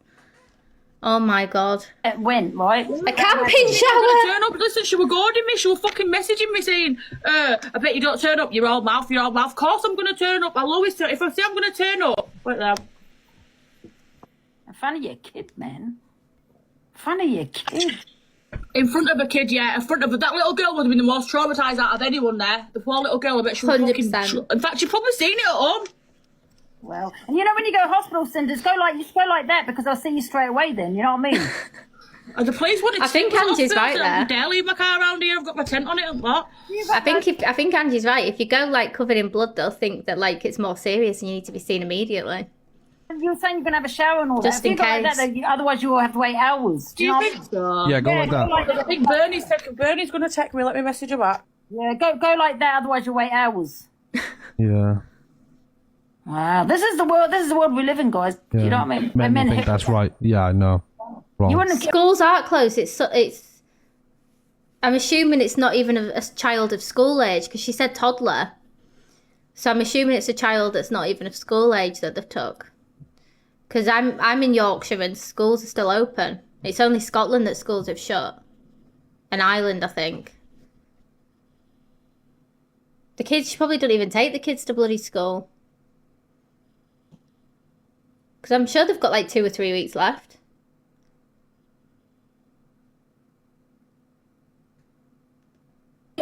Oh my God. It went, right? A camping shower. Turn up. Listen, she was goading me. She was fucking messaging me saying, I bet you don't turn up. You're all mouth. Of course I'm going to turn up. I'll always turn. If I say I'm going to turn up. Wait there. In front of your kid, man. In front of your kid. In front of a kid, yeah. In front of that little girl would have been the most traumatised out of anyone there. The poor little girl, I bet she was 100%. fucking... In fact, she'd probably seen it at home. Well, and you know when you go to hospital, Cinders, go like that because I'll see you straight away then, you know what I mean? And the police wanted I think Angie's right there. I dare leave my car around here. I've got my tent on it and what? I think Angie's right. If you go like covered in blood, they'll think that like it's more serious and you need to be seen immediately. You were saying you're going to have a shower and all Just that. in If you go case. like that, then otherwise you will have to wait hours. Do you think so? Yeah, go like that. I think Bernie's going to text me. Let me message her back. Yeah, go like that. Otherwise you'll wait hours. Yeah. Wow, this is the world we live in, guys. Yeah. You know what I mean? Men think that's right. Yeah, I know. Wrong. You wouldn't. Schools aren't closed. It's I'm assuming it's not even a child of school age because she said toddler. So I'm assuming it's a child that's not even of school age that they've took. Because I'm in Yorkshire and schools are still open. It's only Scotland that schools have shut. An Ireland, I think. The kids, she probably don't even take the kids to bloody school. Because I'm sure they've got like 2 or 3 weeks left.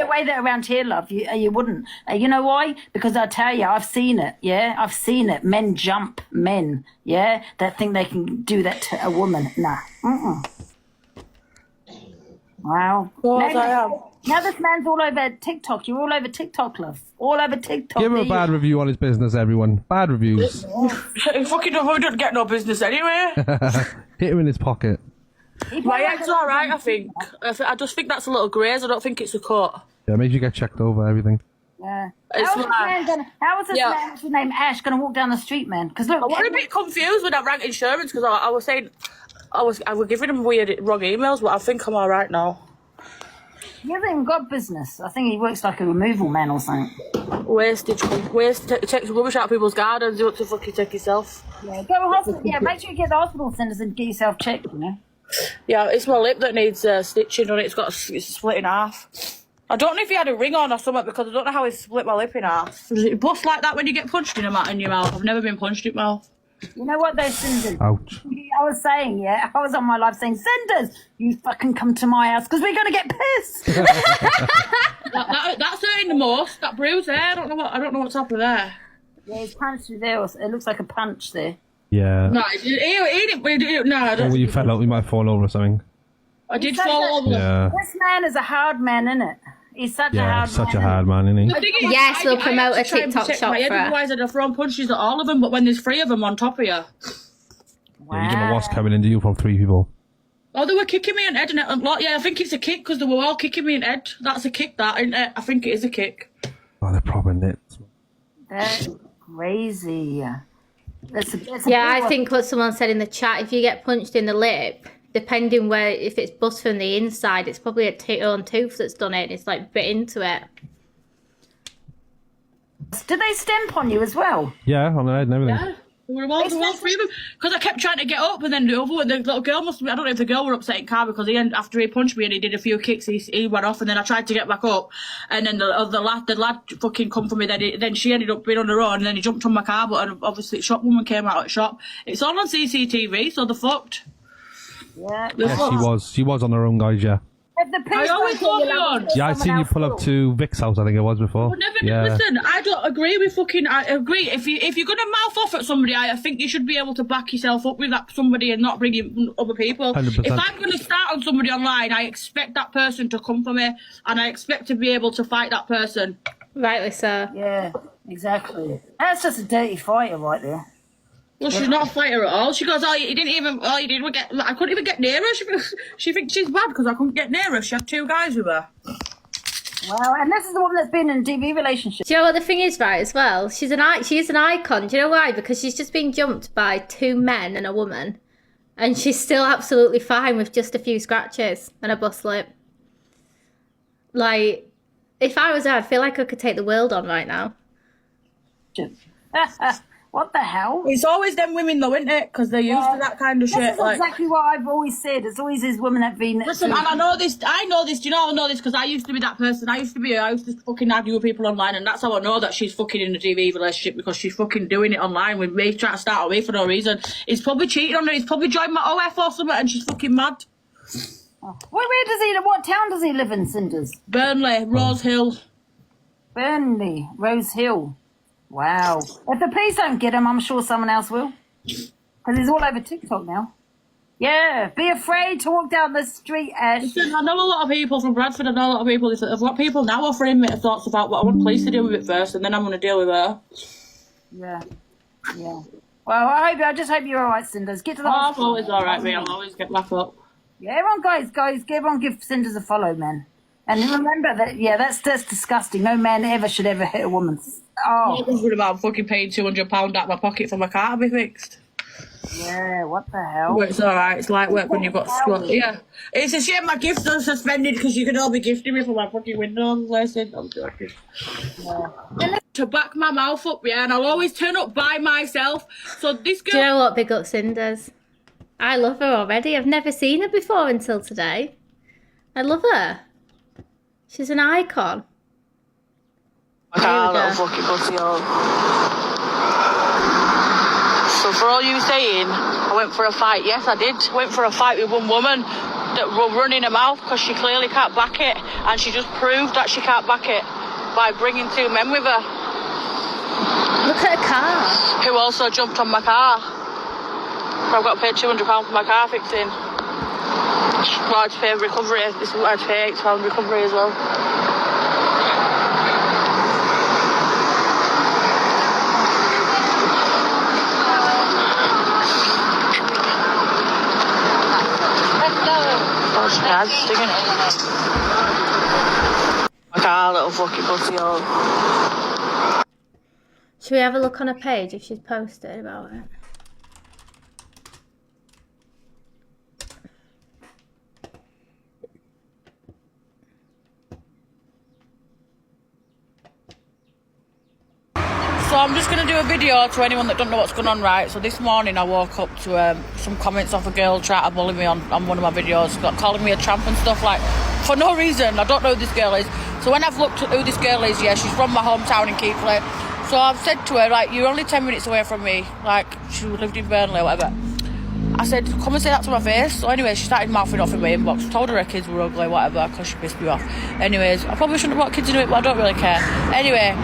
Way that around here, love, you wouldn't. You know why? Because I tell you, I've seen it. Yeah, I've seen it. Men jump men. Yeah, that think they can do that to a woman. Nah. Wow. Now this man's all over TikTok. You're all over TikTok, love. All over TikTok. Give him a bad review on his business, everyone. Bad reviews. He fucking don't get no business anyway. Hit him in his pocket. My head's alright, I think. I just think that's a little graze. I don't think it's a cut. Yeah, make sure you get checked over, everything. Yeah. How was this man, what's his name, Ash, going to walk down the street, man? Because look, I was a bit confused with that rank insurance because I was saying I was giving him weird wrong emails, but I think I'm alright now. He hasn't even got business. I think he works like a removal man or something. Wastage, takes rubbish out of people's gardens. You want to fucking take yourself. Yeah, go to hospital. Yeah, make sure you get the hospital centres and get yourself checked, you know. Yeah, it's my lip that needs stitching on it. It's split in half. I don't know if he had a ring on or something because I don't know how he split my lip in half. Does it bust like that when you get punched in your mouth? I've never been punched in my mouth. You know what those Cinders? Ouch. I was saying, yeah, I was on my live saying, Cinders, you fucking come to my house because we're going to get pissed. That's hurting the most. That bruise there. I don't know what's happened there. Yeah, he's punched through there. It looks like a punch there. Yeah. No, he didn't. No, I don't. Or you fell out, you might fall over or something. I did fall over. Yeah. This man is a hard man, isn't it? He's such a hard man. Such a hard man, isn't he? Yes, we'll promote a TikTok shop for her. Otherwise, I'd have thrown punches at all of them, but when there's 3 of them on top of you. Yeah, you don't know what's coming into you from 3 people. Oh, they were kicking me in the head, and yeah, I think it's a kick because they were all kicking me in the head. That's a kick, that, isn't it? I think it is a kick. Oh, they're proper nits. That's crazy. I think what someone said in the chat, if you get punched in the lip, depending where, if it's bust from the inside, it's probably a own tooth that's done it and it's like bit into it. Did they stamp on you as well? Yeah, on the head and everything. Yeah. There were all 3 of them. Because I kept trying to get up and then the little girl must have, I don't know if the girl were upset in car because after he punched me and he did a few kicks, he went off and then I tried to get back up and then the lad fucking come for me, then she ended up being on her own and then he jumped on my car, but obviously the shop woman came out of the shop. It's all on CCTV, so they're fucked. Yeah. Yes, she was on her own, guys, yeah. I always go on. Yeah, I seen you pull up to Vic's house, I think it was before. Listen, I don't agree with I agree. If you're going to mouth off at somebody, I think you should be able to back yourself up with that somebody and not bring in other people. 100%. If I'm going to start on somebody online, I expect that person to come for me and I expect to be able to fight that person. Rightly so. Yeah, exactly. That's just a dirty fighter right there. Well, she's not a fighter at all. She goes, all you did was I couldn't even get near her. She thinks she's bad because I couldn't get near her. She had 2 guys with her. Wow, and this is the woman that's been in a DV relationship. Do you know what the thing is, right, as well? She is an icon. Do you know why? Because she's just been jumped by 2 men and a woman. And she's still absolutely fine with just a few scratches and a bust lip. Like, if I was her, I'd feel like I could take the world on right now. What the hell? It's always them women though, isn't it? Because they're used to that kind of shit. This is exactly what I've always said. It's always these women that have been... Listen, and I know this, do you know I know this? Because I used to be that person. I used to fucking argue with people online, and that's how I know that she's fucking in a TV relationship, because she's fucking doing it online with me, trying to start away for no reason. He's probably cheating on her, he's probably joined my OF or something, and she's fucking mad. What town does he live in, Cinders? Burnley, Rose Hill. Burnley, Rose Hill. Wow. If the police don't get him, I'm sure someone else will. Because he's all over TikTok now. Yeah, be afraid to walk down the street, Ash. Listen, I know a lot of people from Bradford, I know a lot of people. I've got people now offering me thoughts about what I want police to deal with it first, and then I'm going to deal with her. Yeah. Well, I just hope you're alright, Cinders. Get to the hospital. I'm always alright, mate. I'll always get back up. Yeah, everyone give Cinders a follow, man. And remember that, that's disgusting. No man ever should ever hit a woman. Oh. I'm fucking paying £200 out of my pocket for my car to be fixed. Yeah, what the hell? But it's alright, it's light work when you've got squat. Yeah. It's a shame my gifts are suspended because you could all be gifting me for my fucking windows lesson. I'm joking. Yeah. To back my mouth up, yeah, and I'll always turn up by myself. So this girl. Do you know what? Big up Cinders. I love her already. I've never seen her before until today. I love her. She's an icon. Little fucking pussy hole. So for all you saying, I went for a fight. Yes, I did. Went for a fight with one woman that were running her mouth because she clearly can't back it, and she just proved that she can't back it by bringing two men with her. Look at her car. Who also jumped on my car. I've got to pay £200 for my car fixing. Well, I had to pay recovery. This is what I had to pay £8 recovery as well. My car, little fucking pussy hole. Should we have a look on her page if she's posted about it? So I'm just going to do a video to anyone that don't know what's going on, right? So this morning I woke up to some comments off a girl trying to bully me on one of my videos, calling me a tramp and stuff, like, for no reason. I don't know who this girl is. So when I've looked at who this girl is, yeah, she's from my hometown in Keighley. So I've said to her, like, you're only 10 minutes away from me. Like, she lived in Burnley or whatever. I said, come and say that to my face. So anyway, she started mouthing off in my inbox. Told her her kids were ugly, whatever, because she pissed me off. Anyways, I probably shouldn't have brought kids into it, but I don't really care. Anyway,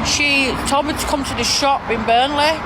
she told me to come to this shop in Burnley.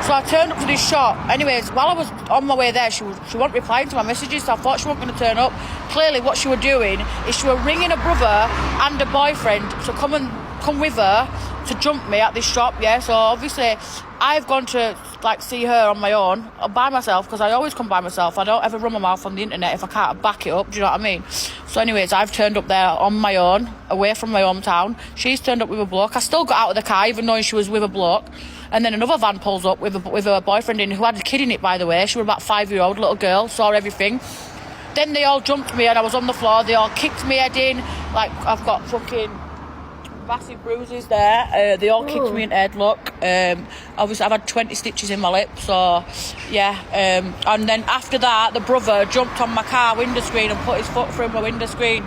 So I turned up to this shop. Anyways, while I was on my way there, she wasn't replying to my messages, so I thought she wasn't going to turn up. Clearly, what she was doing is she was ringing her brother and her boyfriend to come with her to jump me at this shop, yeah? So obviously, I've gone to, like, see her on my own, by myself, because I always come by myself. I don't ever run my mouth on the internet if I can't back it up, do you know what I mean? So anyways, I've turned up there on my own, away from my hometown. She's turned up with a bloke. I still got out of the car, even knowing she was with a bloke. And then another van pulls up with her boyfriend in, who had a kid in it, by the way. She was about 5-year-old, little girl, saw everything. Then they all jumped me and I was on the floor. They all kicked me head in. Like, I've got fucking massive bruises there. They all kicked me in the head, look. Obviously, I've had 20 stitches in my lip, so, yeah. And then after that, the brother jumped on my car window screen and put his foot through my window screen.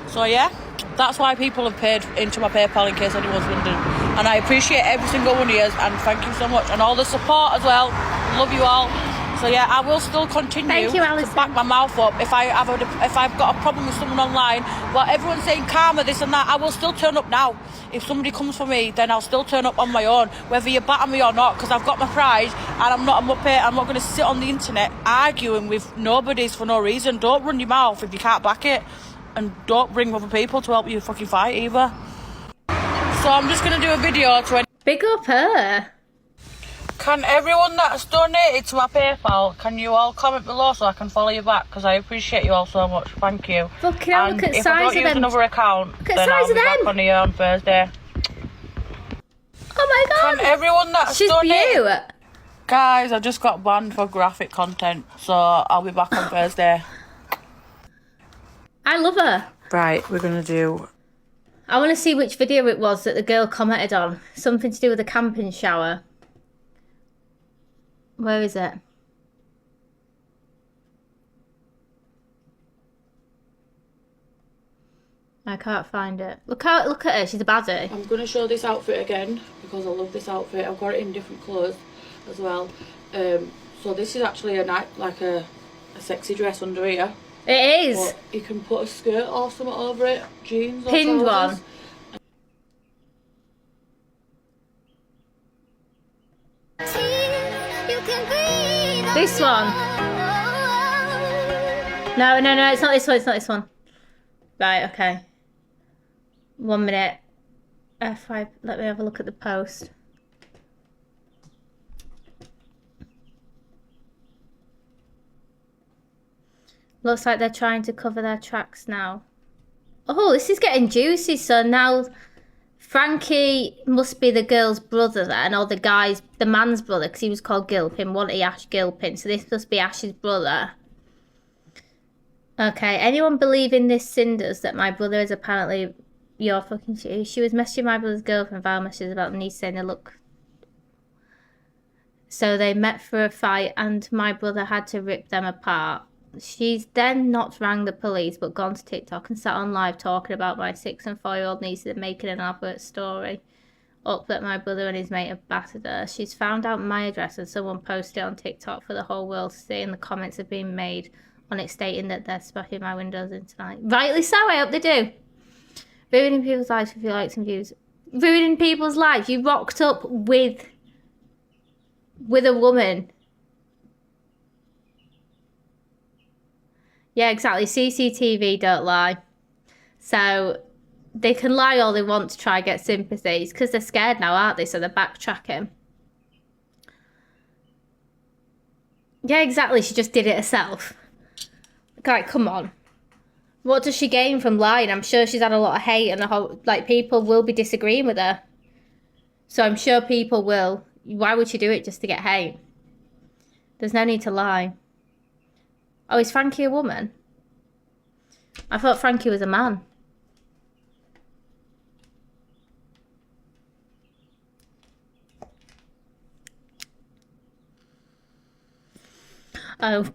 So, yeah, that's why people have paid into my PayPal, in case anyone's wondering. And I appreciate every single one of you, and thank you so much. And all the support as well. Love you all. So yeah, I will still continue to back my mouth up if I've got a problem with someone online. But everyone's saying karma, this and that. I will still turn up now. If somebody comes for me, then I'll still turn up on my own, whether you batter me or not, because I've got my pride and I'm not a muppet. I'm not going to sit on the internet arguing with nobodies for no reason. Don't run your mouth if you can't back it, and don't bring other people to help you fucking fight either. So I'm just going to do a video to... Big up her. Can everyone that's donated to my PayPal, can you all comment below so I can follow you back? Because I appreciate you all so much. Thank you. Fucking hell, look at the size of them. If I don't use another account, then I'll be back on here on Thursday. Oh my god. Can everyone that's She's donated... cute. Guys, I just got banned for graphic content, so I'll be back on Thursday. I love her. Right, we're going to do... I want to see which video it was that the girl commented on. Something to do with a camping shower. Where is it? I can't find it. Look at her, she's a baddie. I'm going to show this outfit again because I love this outfit. I've got it in different colours as well. So this is actually a sexy dress under here. It is. But you can put a skirt or something over it, jeans or pinned trousers. one. This one. No, it's not this one, it's not this one. Right, okay. 1 minute. F5, let me have a look at the post. Looks like they're trying to cover their tracks now. Oh, this is getting juicy, so now Frankie must be the girl's brother then, or the man's brother, because he was called Gilpin, wasn't he? Ash Gilpin. So this must be Ash's brother. Okay, anyone believe in this, Cinders, that my brother is apparently your fucking shit? She was messaging my brother's girlfriend via messages about the niece saying they look. So they met for a fight and my brother had to rip them apart. She's then not rang the police but gone to TikTok and sat on live talking about my 6 and 4-year-old nieces and making an elaborate story up that my brother and his mate have battered her. She's found out my address and someone posted it on TikTok for the whole world to see, and the comments have been made on it stating that they're smashing my windows in tonight. Rightly so, I hope they do. Ruining people's lives for your likes and views. Ruining people's lives. You rocked up with a woman. Yeah, exactly. CCTV don't lie. So they can lie all they want to try and get sympathies because they're scared now, aren't they? So they're backtracking. Yeah, exactly. She just did it herself. Like, come on. What does she gain from lying? I'm sure she's had a lot of hate and people will be disagreeing with her. So I'm sure people will. Why would she do it just to get hate? There's no need to lie. Oh, is Frankie a woman? I thought Frankie was a man. Oh.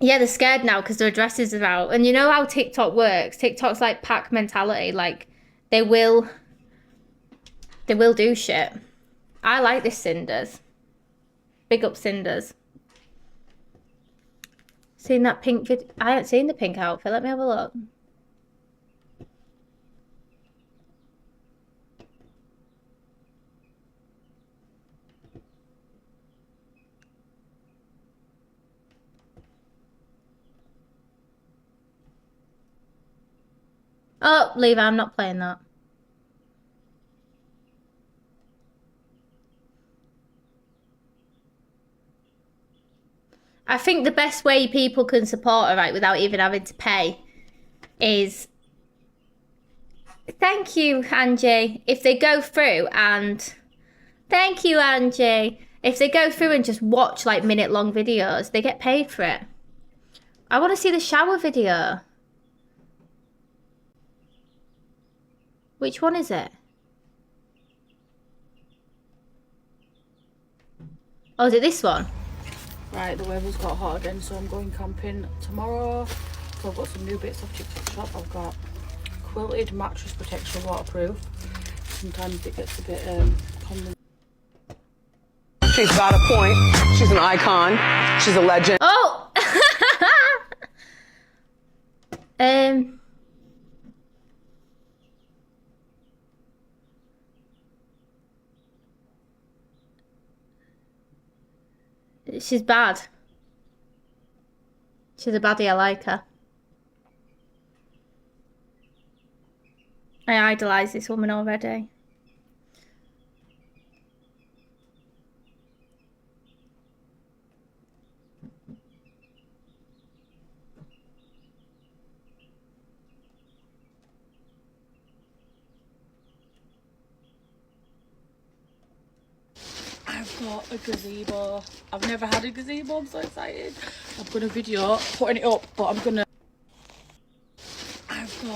Yeah, they're scared now because their addresses are out. And you know how TikTok works? TikTok's like pack mentality. Like, they will do shit. I like this, Cinders. Big up, Cinders. Seen that pink video? I haven't seen the pink outfit. Let me have a look. Oh, Levi, I'm not playing that. I think the best way people can support her, right, without even having to pay is... Thank you, Angie. If they go through and... Thank you, Angie. If they go through and just watch, like, minute-long videos, they get paid for it. I want to see the shower video. Which one is it? Oh, is it this one? Right, the weather's got hot again, so I'm going camping tomorrow. So I've got some new bits off TikTok shop. I've got quilted mattress protection, waterproof. Sometimes it gets a bit common. She's got a point. She's an icon. She's a legend. Oh! She's bad. She's a baddie, I like her. I idolise this woman already. I've got a gazebo. I've never had a gazebo, I'm so excited. I've got a video putting it up, but I'm gonna...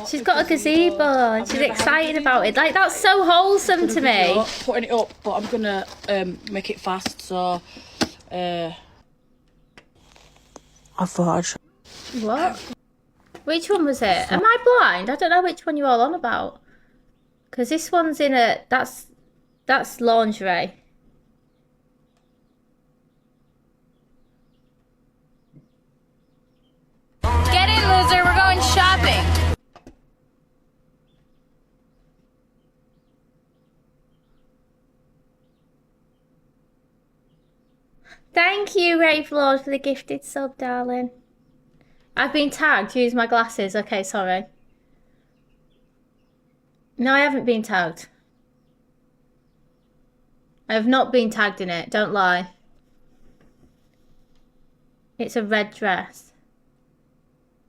She's got a gazebo and she's excited about it. Like, that's so wholesome to me. Putting it up, but I'm gonna make it fast, so... I thought I'd show... What? Which one was it? Am I blind? I don't know which one you're all on about. Because this one's in a... That's lingerie. Get in, loser. We're going shopping. Thank you, Rave Lord, for the gifted sub, darling. I've been tagged. Use my glasses. Okay, sorry. No, I haven't been tagged. I have not been tagged in it. Don't lie. It's a red dress.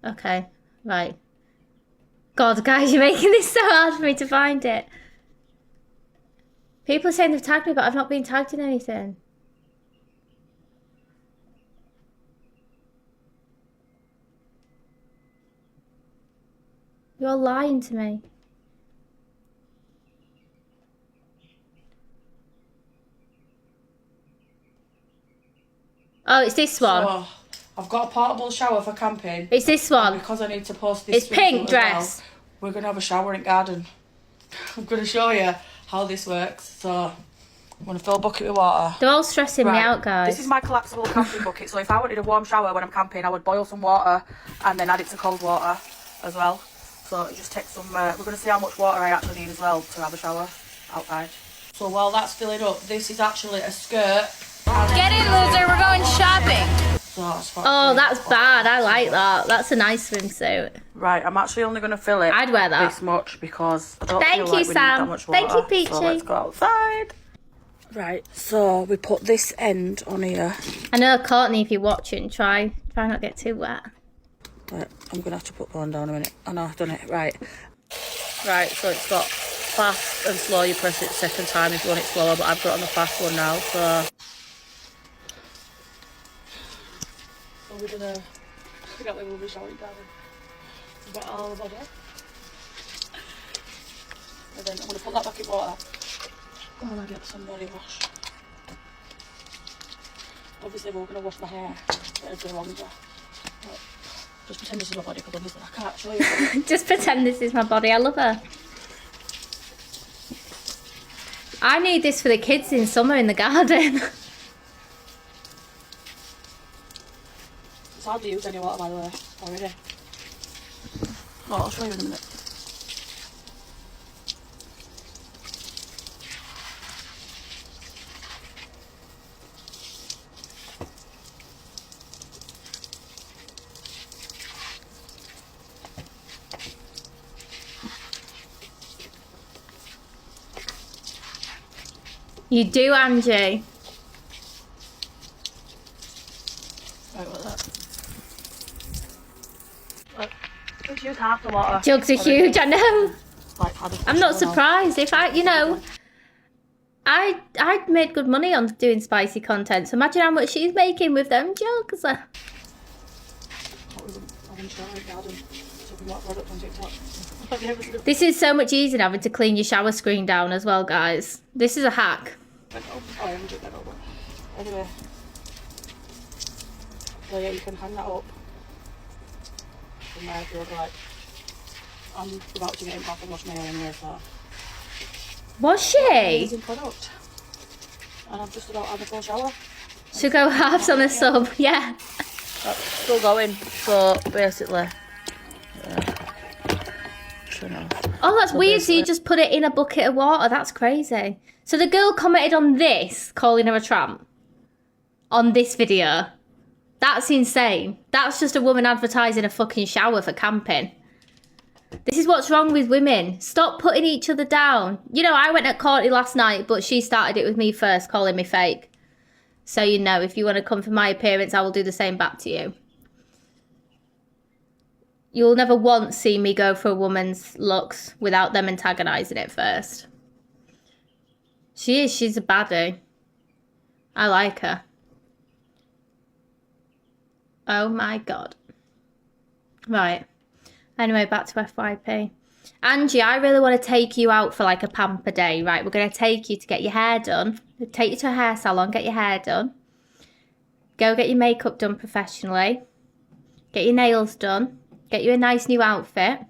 Okay, right. God, guys, you're making this so hard for me to find it. People are saying they've tagged me, but I've not been tagged in anything. You're lying to me. Oh, it's this one. So, I've got a portable shower for camping. It's this one. And because I need to post this. It's pink as dress. well, we're gonna have a shower in garden. I'm gonna show you how this works. So I'm gonna fill a bucket with water. They're all stressing me out, guys. This is my collapsible camping bucket. So if I wanted a warm shower when I'm camping, I would boil some water and then add it to cold water as well. So it just takes some. We're gonna see how much water I actually need as well to have a shower outside. So while that's filling up, this is actually a skirt. Get in, loser. We're going shopping. Oh, that's bad. I like that. That's a nice swimsuit. Right, I'm actually only going to fill it. I'd wear that. This much because I don't Thank feel you, like we need Sam. that much water. Thank you, Peachy. So let's go outside. Right, so we put this end on here. I know, Courtney, if you're watching, try not to get too wet. Right, I'm going to have to put one down a minute. I know, I've done it. Right. Right, so it's got fast and slow. You press it second time if you want it slower, but I've got it on the fast one now, so... We're gonna pick up the rubbish showering garden. Wet all the body. And then I'm gonna put that back in water. And I get some body wash. Obviously we're gonna wash my hair. Get it longer. Right. Just pretend this is my body because obviously I can't show you. Just pretend this is my body. I love her. I need this for the kids in summer in the garden. It's hardly used any water, by the way, already. Oh, I'll show you in a minute. You do, Angie. Right, what's that? Let's use half the water. Jugs are huge, I know. Like, I'm not surprised. If I'd made good money on doing spicy content. So imagine how much she's making with them jugs. This is so much easier than having to clean your shower screen down as well, guys. This is a hack. Anyway. So yeah, you can hang that up. From there if you look like. I'm about to get in back and wash my hair anyway, so. Was she? Using product. And I'm just about having a full shower. She'll go halves on a sub, yeah. Still going, so basically. Oh, that's weird. So you just put it in a bucket of water. That's crazy. So the girl commented on this, calling her a tramp. On this video. That's insane. That's just a woman advertising a fucking shower for camping. This is what's wrong with women. Stop putting each other down. You know, I went at Courtney last night, but she started it with me first, calling me fake. So you know, if you want to come for my appearance, I will do the same back to you. You'll never once see me go for a woman's looks without them antagonising it first. She's a baddie. I like her. Oh my god. Right. Anyway, back to FYP. Angie, I really want to take you out for like a pamper day, right? We're going to take you to get your hair done. We'll take you to a hair salon, get your hair done. Go get your makeup done professionally. Get your nails done. Get you a nice new outfit.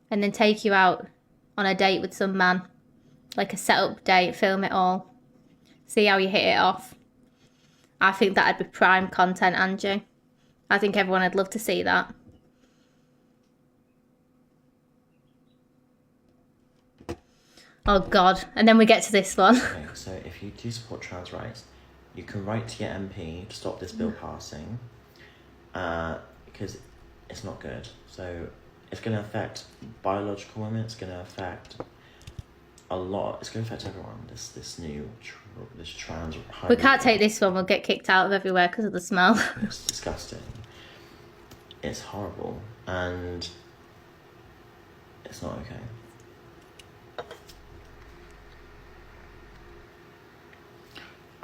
And then take you out on a date with some man. Like a setup date, film it all. See how you hit it off. I think that'd be prime content, Angie. I think everyone would love to see that. Oh God, and then we get to this one. Okay, so if you do support trans rights, you can write to your MP to stop this bill passing, because it's not good. So it's going to affect biological women, it's going to affect a lot, it's going to affect everyone, this trans... We can't take this one, we'll get kicked out of everywhere because of the smell. It's disgusting. It's horrible, and it's not okay.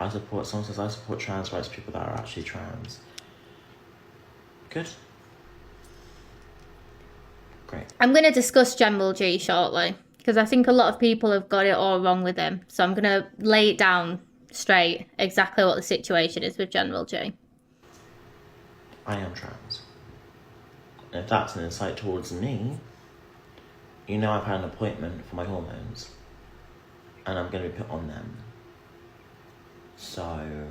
someone says I support trans rights, people that are actually trans. Good. Great. I'm going to discuss General G shortly, because I think a lot of people have got it all wrong with him. So I'm going to lay it down straight, exactly what the situation is with General G. I am trans. And if that's an insight towards me, you know I've had an appointment for my hormones. And I'm going to be put on them. So...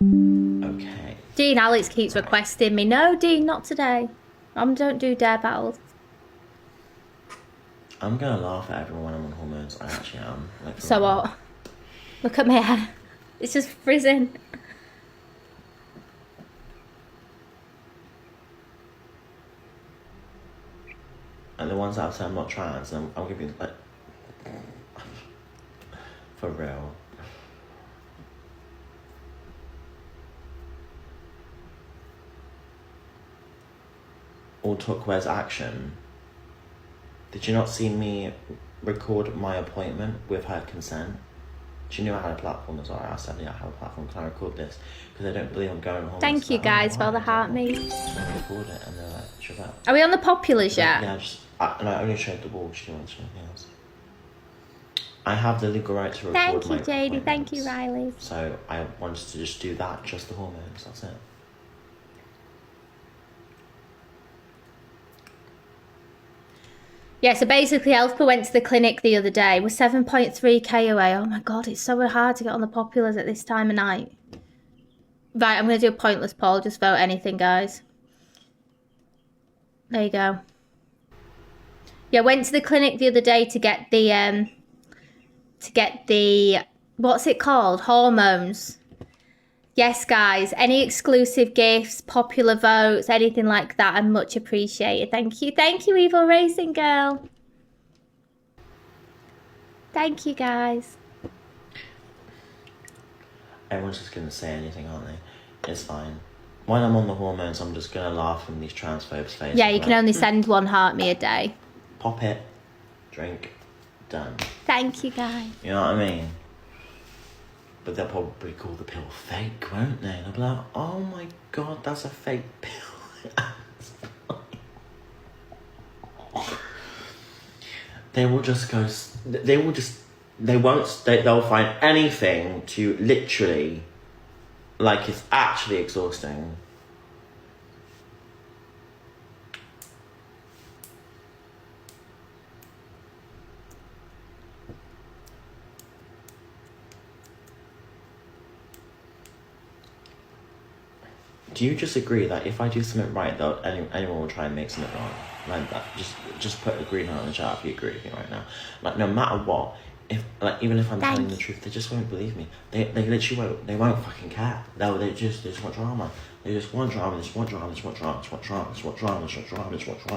okay. Dean Alex keeps requesting me. No, Dean, not today. Don't do dare battles. I'm going to laugh at everyone when I'm on hormones. I actually am. Like, So what? Look at my hair. It's just frizzing. And the ones that have said I'm not trans, I'm giving like... for real. All took where's action. Did you not see me record my appointment with her consent? She knew I had a platform as well. I asked her, yeah, I have a platform, can I record this? Because they don't believe I'm going home. Thank you guys for the heart me. I record it and they're like, shut up. Are we on the populars yet? Yeah, and I only showed the wall, she didn't want to show anything else. I have the legal right to record Thank you, my JD. Thank you, Riley. So I wanted to just do that, just the hormones, that's it. Yeah, so basically Elfba went to the clinic the other day. We're 7.3k away. Oh my god, it's so hard to get on the populars at this time of night. Right, I'm going to do a pointless poll. Just vote anything, guys. There you go. Yeah, went to the clinic the other day to get the... what's it called? Hormones. Yes, guys, any exclusive gifts, popular votes, anything like that, I'm much appreciated. Thank you. Thank you, Evil Racing Girl. Thank you, guys. Everyone's just going to say anything, aren't they? It's fine. When I'm on the hormones, I'm just going to laugh from these transphobes' faces. Yeah, you can only send one heart me a day. Pop it, drink, done. Thank you, guys. You know what I mean? But they'll probably call the pill fake, won't they? They'll be like, oh my god, that's a fake pill. They will just go, they'll find anything to literally, like, it's actually exhausting. Do you just agree that if I do something right, anyone will try and make something wrong? Like that. Just put a green heart in the chat if you agree with me right now. Like, no matter what, even if I'm telling the truth, they just won't believe me. They literally won't. They won't fucking care. They just want drama. They just want drama. They just want drama. They just want drama. They just want drama. They just want drama. They just want drama. They just want drama.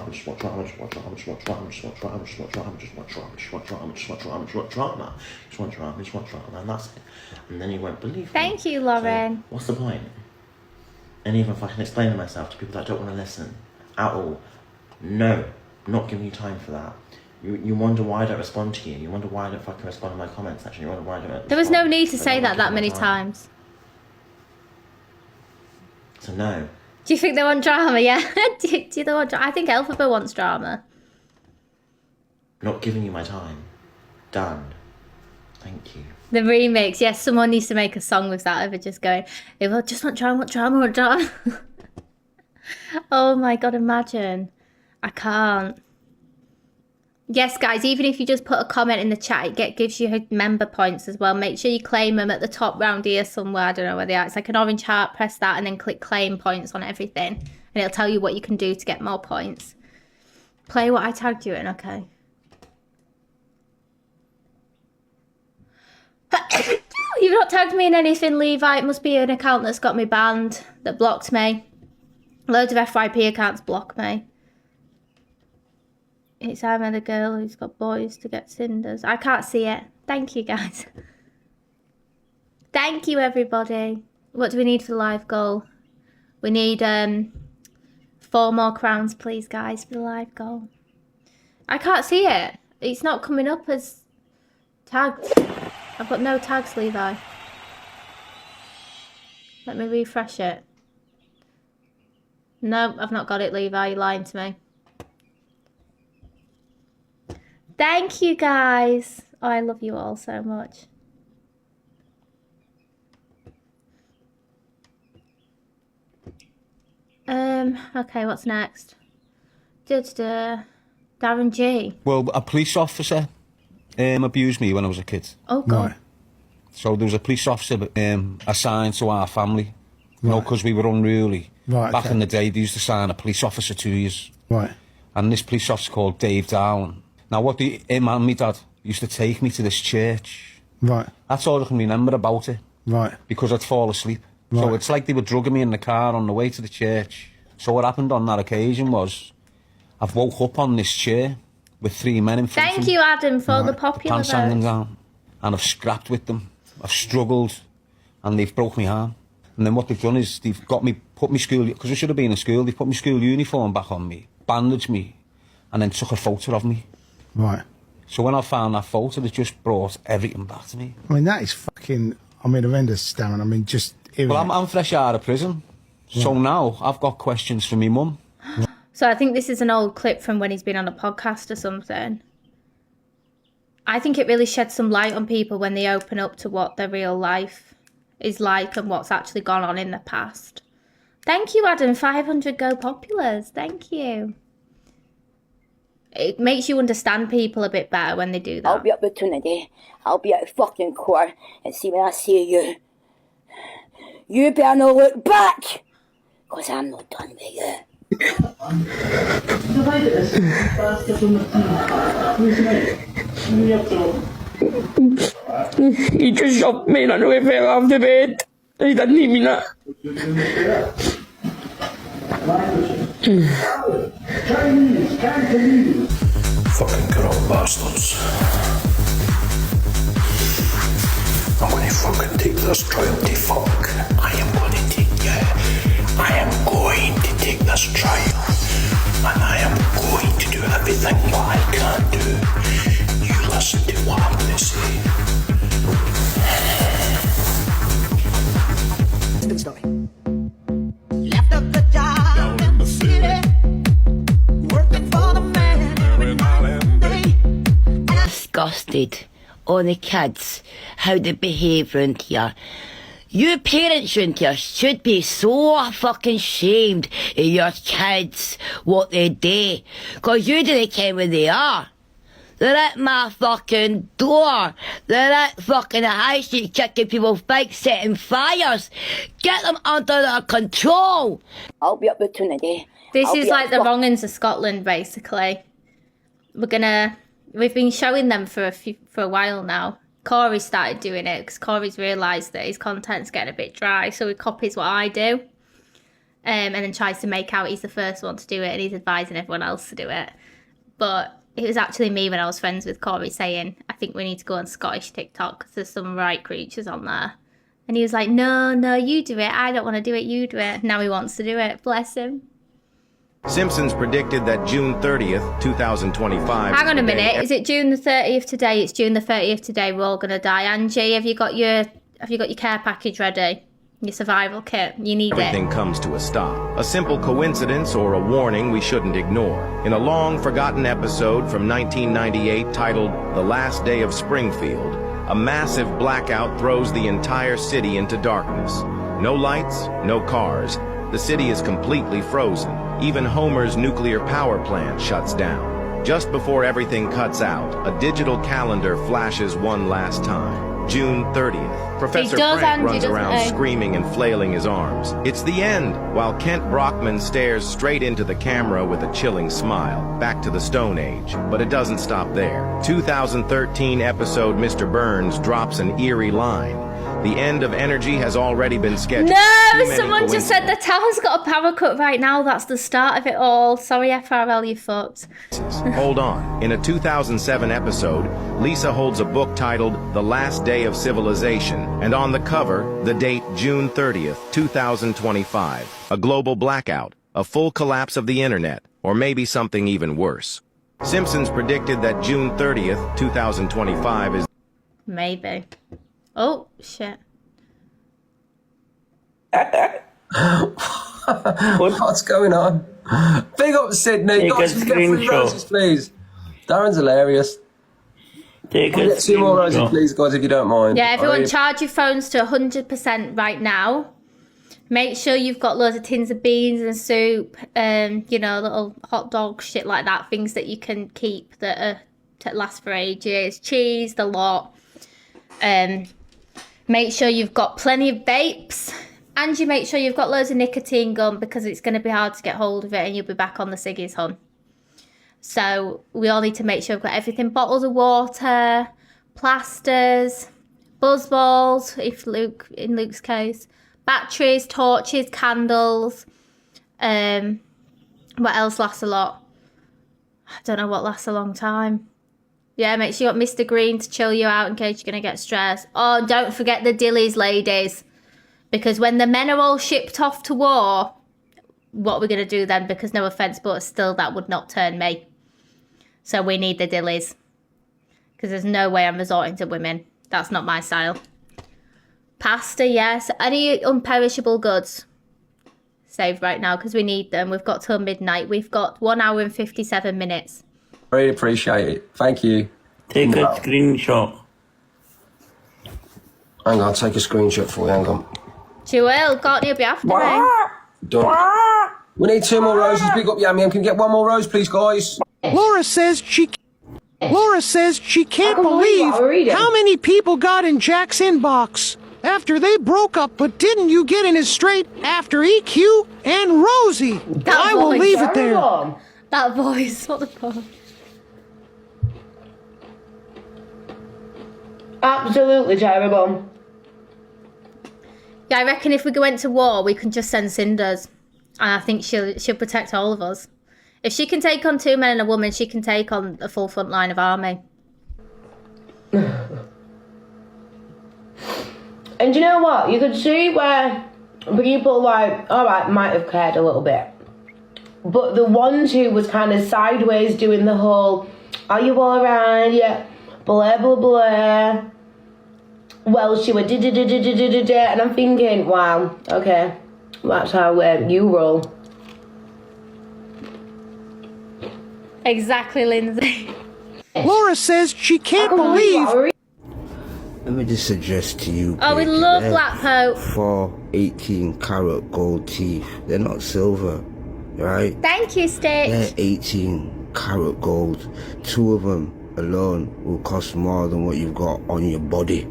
They just want drama. They just want drama. They just want drama. They just want drama. They just want drama. They just want drama. They just want drama. They just want drama. They just want drama. They just want drama. They just want drama. And that's it. And then you won't believe me. Thank you, Lauren. So what's the point? And even if I can explain myself to people that don't want to listen at all, no, I'm not giving you time for that. You wonder why I don't respond to you. You wonder why I don't fucking respond to my comment section. You wonder why I don't. There was no need to say that many times. So no. Do you think they want drama? Yeah. do they want drama? I think Elphaba wants drama. Not giving you my time. Done. Thank you. The remix. Yes, someone needs to make a song with that over just going, they will just want drama, want drama, want drama. Oh my god, imagine. I can't. Yes, guys, even if you just put a comment in the chat, it gives you member points as well. Make sure you claim them at the top round here somewhere. I don't know where they are. It's like an orange heart. Press that and then click claim points on everything. And it'll tell you what you can do to get more points. Play what I tagged you in, okay? You've not tagged me in anything, Levi. It must be an account that's got me banned, that blocked me. Loads of FYP accounts block me. It's I'm the girl who's got boys to get cinders. I can't see it. Thank you, guys. Thank you, everybody. What do we need for the live goal? We need 4 more crowns, please, guys, for the live goal. I can't see it. It's not coming up as tagged. I've got no tags, Levi. Let me refresh it. No, I've not got it, Levi. You're lying to me. Thank you, guys. Oh, I love you all so much. Okay, what's next? Darren G. Well, a police officer abused me when I was a kid. Oh, God. Right. So there was a police officer assigned to our family, you know, because we were unruly. Right, Back okay. in the day, they used to assign a police officer to us. Right. And this police officer called Dave Darwin. Now, him and my dad used to take me to this church. Right. That's all I can remember about it. Right. Because I'd fall asleep. So Right. it's like they were drugging me in the car on the way to the church. So what happened on that occasion was, I've woke up on this chair with 3 men in front of me. Thank you, Adam, for the popular Pants hanging vote. down. And I've scrapped with them. I've struggled. And they've broke my arm. And then what they've done is they've got me, put me school, because I should have been in school, they've put my school uniform back on me, bandaged me, and then took a photo of me. Right. So when I found that photo, it just brought everything back to me. I mean, that is fucking, horrendous, Darren. I mean, just... Well, I'm fresh out of prison. So now I've got questions for me mum. So I think this is an old clip from when he's been on a podcast or something. I think it really sheds some light on people when they open up to what their real life is like and what's actually gone on in the past. Thank you, Adam. 500 Go Populars. Thank you. It makes you understand people a bit better when they do that. I'll be up with Trinity. I'll be at fucking court and see when I see you. You better not look back, because I'm not done with you. He just shot me and I fell off the bed. He didn't even know. Fucking corrupt bastards. I'm gonna fucking take this trial to fuck. I am gonna take this trial. And I am going to do everything what I can do. You listen to what I'm gonna say. Good story. Left up the job in the city, working for the man every night and day. Disgusted on the kids, how they behave round here. You parents round here should be so fucking shamed of your kids, what they do, cause you didn't care where they are. They're at my fucking door. They're at fucking the high street kicking people's bikes, setting fires. Get them under their control. I'll be up with Trinity. This is like the wrongings of Scotland, basically. We've been showing them for a while now. Corey started doing it because Corey's realised that his content's getting a bit dry, so he copies what I do, and then tries to make out he's the first one to do it, and he's advising everyone else to do it. But it was actually me when I was friends with Corey saying, I think we need to go on Scottish TikTok because there's some right creatures on there. And he was like, no, you do it. I don't want to do it. You do it. Now he wants to do it. Bless him. Simpsons predicted that June 30th, 2025... Hang on a minute. Is it June the 30th today? It's June the 30th today. We're all going to die. Angie, have you got your care package ready? Your survival kit? You need Everything it. comes to a stop. A simple coincidence or a warning we shouldn't ignore. In a long-forgotten episode from 1998 titled The Last Day of Springfield, a massive blackout throws the entire city into darkness. No lights, no cars. The city is completely frozen. Even Homer's nuclear power plant shuts down. Just before everything cuts out, a digital calendar flashes one last time. June 30th. Professor Frank runs around screaming and flailing his arms. It's the end, while Kent Brockman stares straight into the camera with a chilling smile. Back to the Stone Age. But it doesn't stop there. 2013 episode Mr. Burns drops an eerie line. The end of energy has already been scheduled. No, someone just said the tower's got a power cut right now. That's the start of it all. Sorry, FRL, you fucked. Hold on. In a 2007 episode, Lisa holds a book titled The Last Day of Civilization, and on the cover, the date June 30th, 2025. A global blackout, a full collapse of the internet, or maybe something even worse. Simpsons predicted that June 30th, 2025 is... Maybe. Oh, shit. What's going on? Big up Sydney. Take Guys, a can we get 3 screenshot. roses, please? Darren's hilarious. Take Can we get 2 more roses, please, guys, if you don't mind? Yeah, everyone, I really- charge your phones to 100% right now. Make sure you've got loads of tins of beans and soup, you know, little hot dog, shit like that, things that you can keep that are to last for ages. Cheese, the lot. Make sure you've got plenty of vapes, and you make sure you've got loads of nicotine gum, because it's going to be hard to get hold of it and you'll be back on the ciggies, hun. So we all need to make sure we've got everything. Bottles of water, plasters, buzz balls, in Luke's case, batteries, torches, candles. What else lasts a lot? I don't know what lasts a long time. Yeah, make sure you got Mr. Green to chill you out in case you're going to get stressed. Oh, and don't forget the dillies, ladies. Because when the men are all shipped off to war, what are we going to do then? Because no offence, but still that would not turn me. So we need the dillies. Because there's no way I'm resorting to women. That's not my style. Pasta, yes. Any unperishable goods? Save right now because we need them. We've got till midnight. We've got 1 hour and 57 minutes. Really appreciate it. Thank you. Take a screenshot. Hang on, I'll take a screenshot for you. Hang on. Jewel, Courtney will be after me. Done. We need 2 more roses. Big up Yam Yam. Can we get 1 more rose, please, guys? Laura says she can't believe how many people got in Jack's inbox after they broke up, but didn't you get in his straight after EQ and Rosie? I will leave it there. That voice, what the fuck? Absolutely terrible. Yeah, I reckon if we went to war, we can just send cinders. And I think she'll protect all of us. If she can take on 2 men and a woman, she can take on a full front line of army. And you know what? You could see where people like, alright, might have cared a little bit. But the ones who was kind of sideways doing the whole, are you alright? Yeah, blah, blah, blah. Well, she went da-da-da-da-da-da-da. And I'm thinking, wow, okay. That's how you roll. Exactly, Lindsay. Laura says she can't believe. Let me just suggest to you. Oh, we love Black Pope. 4 18-carat gold teeth. They're not silver, right? Thank you, Stitch. They're 18-carat gold. 2 of them alone will cost more than what you've got on your body.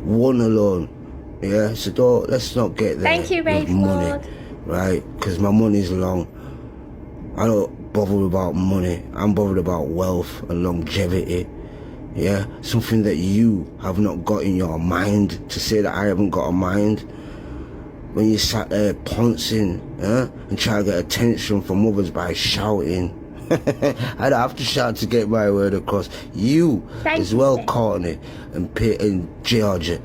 1 alone. Yeah, so let's not get there. Thank you, Ray money, right? Because my money's long. I don't bother about money. I'm bothered about wealth and longevity. Yeah, something that you have not got in your mind. To say that I haven't got a mind. When you sat there pouncing, and try to get attention from others by shouting. I don't have to shout to get my word across. You as well, Courtney and Georgia.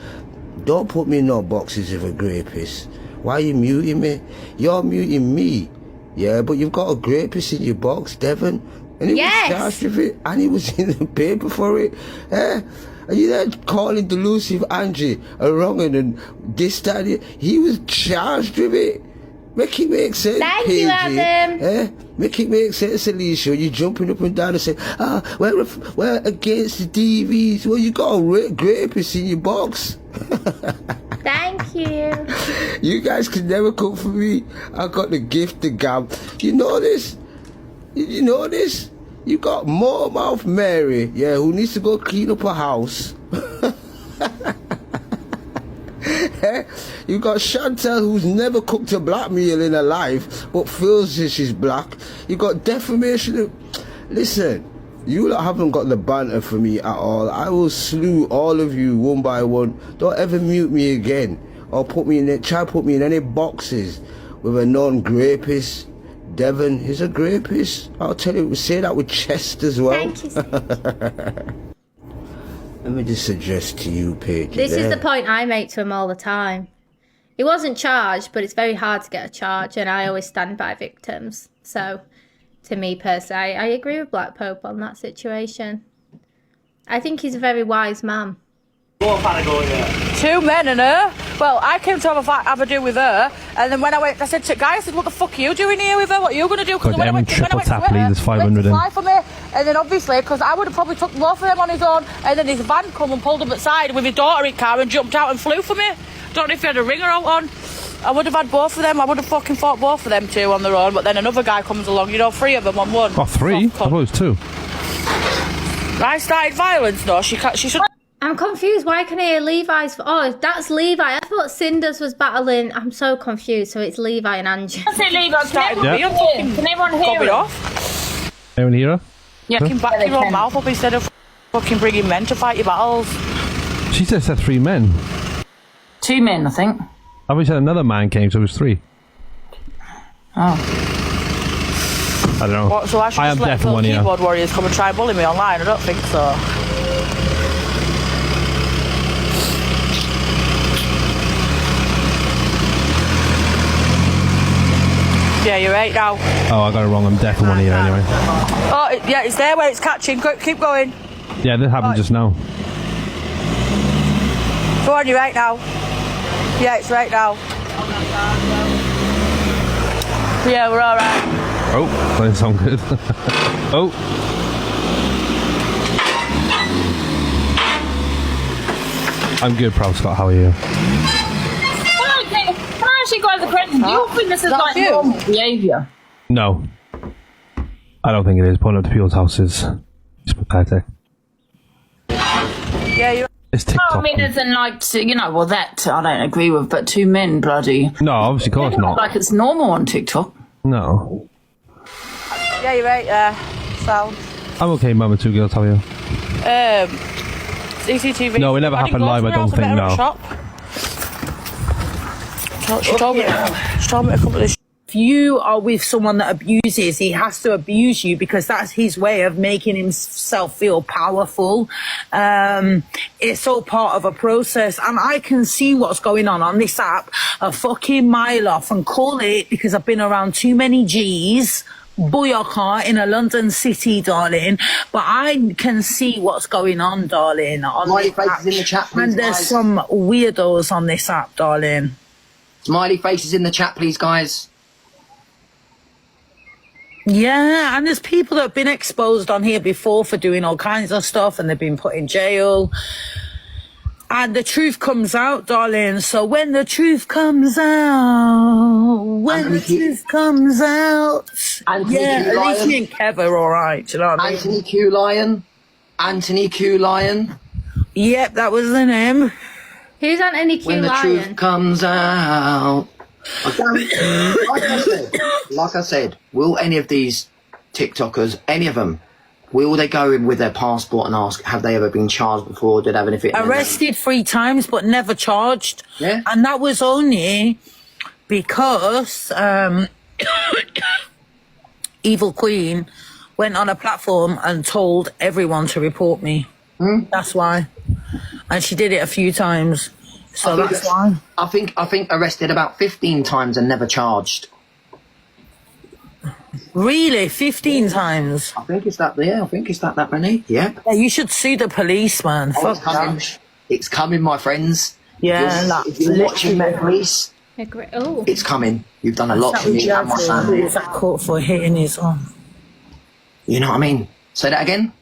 Don't put me in no boxes of a rapist. Why are you muting me? You're muting me. Yeah, but you've got a rapist in your box, Devon. And he was charged with it. And he was in the paper for it. Are you there calling delusive Angie a wrong'un and this, that, he was charged with it. Make it make sense, Thank you, Adam. Make it make sense, Alicia. You're jumping up and down and saying, we're against the DVs. Well, you got a rapist in your box. Thank you. You guys can never come for me. I got the gift of gab. You know this? You know this? You got Motormouth Mary, who needs to go clean up her house. You got Chantel, who's never cooked a black meal in her life, but feels that she's black. You got defamation. Listen, you lot haven't got the banter for me at all. I will slew all of you one by one. Don't ever mute me again, or try to put me in any boxes with a non-rapist. Devon is a rapist. I'll tell you, say that with chest as well. Thank you. Let me just suggest to you, Paige. This is the point I make to him all the time. He wasn't charged, but it's very hard to get a charge, and I always stand by victims. So, to me personally, I agree with Black Pope on that situation. I think he's a very wise man. 2 men and her. Well, I came to have a do with her, and then when I went, I said to Guy, I said, what the fuck are you doing here with her? What are you going to do? Because when I went to triple tap, her, please, there's 500 in. fly for me, and then obviously, because I would have probably took both of them on his own, and then his van come and pulled up at side with his daughter in car and jumped out and flew for me. Don't know if he had a ringer out on. I would have had both of them. I would have fucking fought both of them 2 on their own, but then another guy comes along, 3 of them on one. Oh, 3? I thought it was 2. I started violence, no, she should. I'm confused. Why can I hear Levi's? Oh, that's Levi. I thought Cinders was battling. I'm so confused. So it's Levi and Angie. I say Levi. Can everyone hear Got me it? off. Anyone hear her? Yeah, you can back your own mouth up instead of fucking bringing men to fight your battles. She just said 3 men. 2 men, I think. I wish another man came, so it was 3. Oh. I don't know. What, so I should just let little keyboard warriors come and try and bully me online? I don't think so. Yeah, you're right now. Oh, I got it wrong. I'm deaf in one ear anyway. Oh, yeah, it's there where it's catching. Keep going. Yeah, this happened just now. Go on, you're right now. Yeah, it's right now. Yeah, we're all right. Oh, doesn't sound good. Oh. I'm good, Prof. Scott. How are you? Can I actually go as a question? Do you think this is like normal behaviour? No. I don't think it is. Pulling up to people's houses. It's pathetic. Yeah, you're... It's TikTok. Oh, I mean, as in like, well, that I don't agree with, but 2 men, bloody. No, obviously, of course not. Like it's normal on TikTok. No. Yeah, you're right there. Sound. I'm okay, Mum, with 2 girls. How are you? CCTV. No, it never happened live, I don't think, no. She told me to come to this. If you are with someone that abuses, he has to abuse you because that's his way of making himself feel powerful. It's all part of a process, and I can see what's going on this app a fucking mile off and call it, because I've been around too many G's, booyaka in a London city, darling. But I can see what's going on, darling. Smiley faces in the chat, please, and there's guys. some weirdos on this app, darling. Smiley faces in the chat, please, guys. Yeah, and there's people that have been exposed on here before for doing all kinds of stuff, and they've been put in jail. And the truth comes out, darling. So when the truth comes out, at least me and Kev are all right. Do you know what I mean? Anthony Q Lion. Anthony Q Lion. Yep, that was the name. Who's Anthony Q When the Lion? truth comes out. Like I said, will any of these TikTokers, any of them, will they go in with their passport and ask, have they ever been charged before? Did they have anything? Arrested 3 times, but never charged. Yeah. And that was only because Evil Queen went on a platform and told everyone to report me. That's why. And she did it a few times. So that's why. I think arrested about 15 times and never charged. Really? 15 times? I think it's that there. I think it's that many. Yeah. Yeah, you should sue the police, man. It's coming. It's coming, my friends. Yeah, if you're watching Met Police, Oh. it's coming. You've done a lot for me and my family. Is that caught for hitting his arm? You know what I mean? Say that again.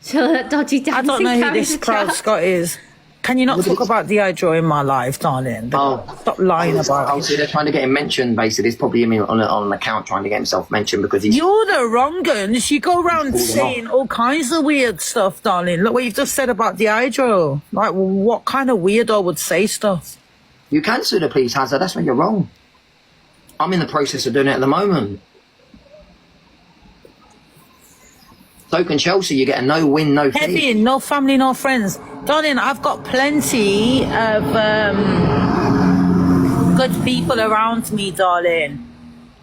So that dodgy dancing. I don't know who this proud Scott is. Can you not talk about Deidre in my life, darling? Stop lying about it. Oh, so they're trying to get him mentioned, basically. It's probably him on an account trying to get himself mentioned because he's... You're the wrong ones. You go around saying all kinds of weird stuff, darling. Look what you've just said about Deidre. Like, what kind of weirdo would say stuff? You can sue the police, Hazard. That's when you're wrong. I'm in the process of doing it at the moment. So can Chelsea. You get a no win, no fee. Heavy, no family, no friends. Darling, I've got plenty of good people around me, darling.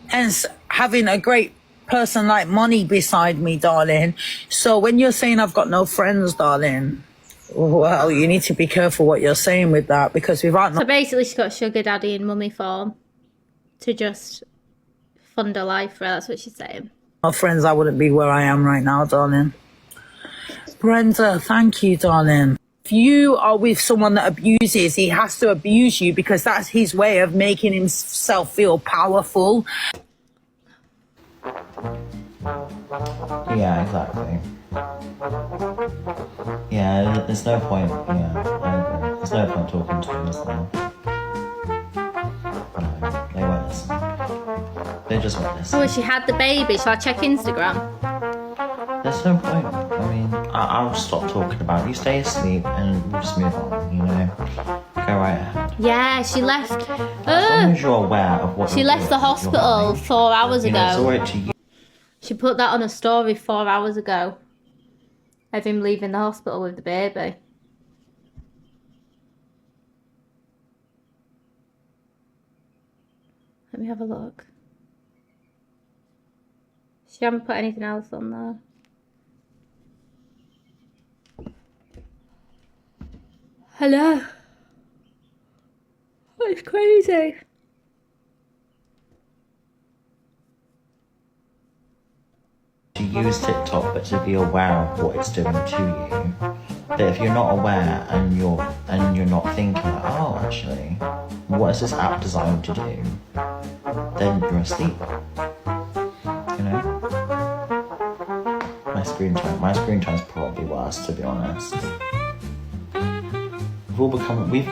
Hence, having a great person like Money beside me, darling. So when you're saying I've got no friends, darling, well, you need to be careful what you're saying with that, because without... So basically she's got sugar daddy in mummy form to just fund her life for her. That's what she's saying. No friends, I wouldn't be where I am right now, darling. Brenda, thank you, darling. if you are with someone that abuses, he has to abuse you because that's his way of making himself feel powerful. Yeah, exactly. Yeah, there's no point. Yeah, I agree. There's no point talking to him, is there? No, they won't listen. They just won't listen. Oh, she had the baby. Shall I check Instagram? There's no point. I mean, I'll stop talking about it. You stay asleep and we'll just move on, you know? Go right ahead. Yeah, she left. As long as you're aware of what She you're left doing, the you're hospital fine. 4 hours You ago. know, it's alright to you. She put that on a story 4 hours ago of him leaving the hospital with the baby. Let me have a look. She haven't put anything else on there. Hello. It's crazy. To use TikTok, but to be aware of what it's doing to you. That if you're not aware and you're not thinking, like, oh, actually, what is this app designed to do? Then you're asleep. You know. My screen time's probably worse, to be honest. We've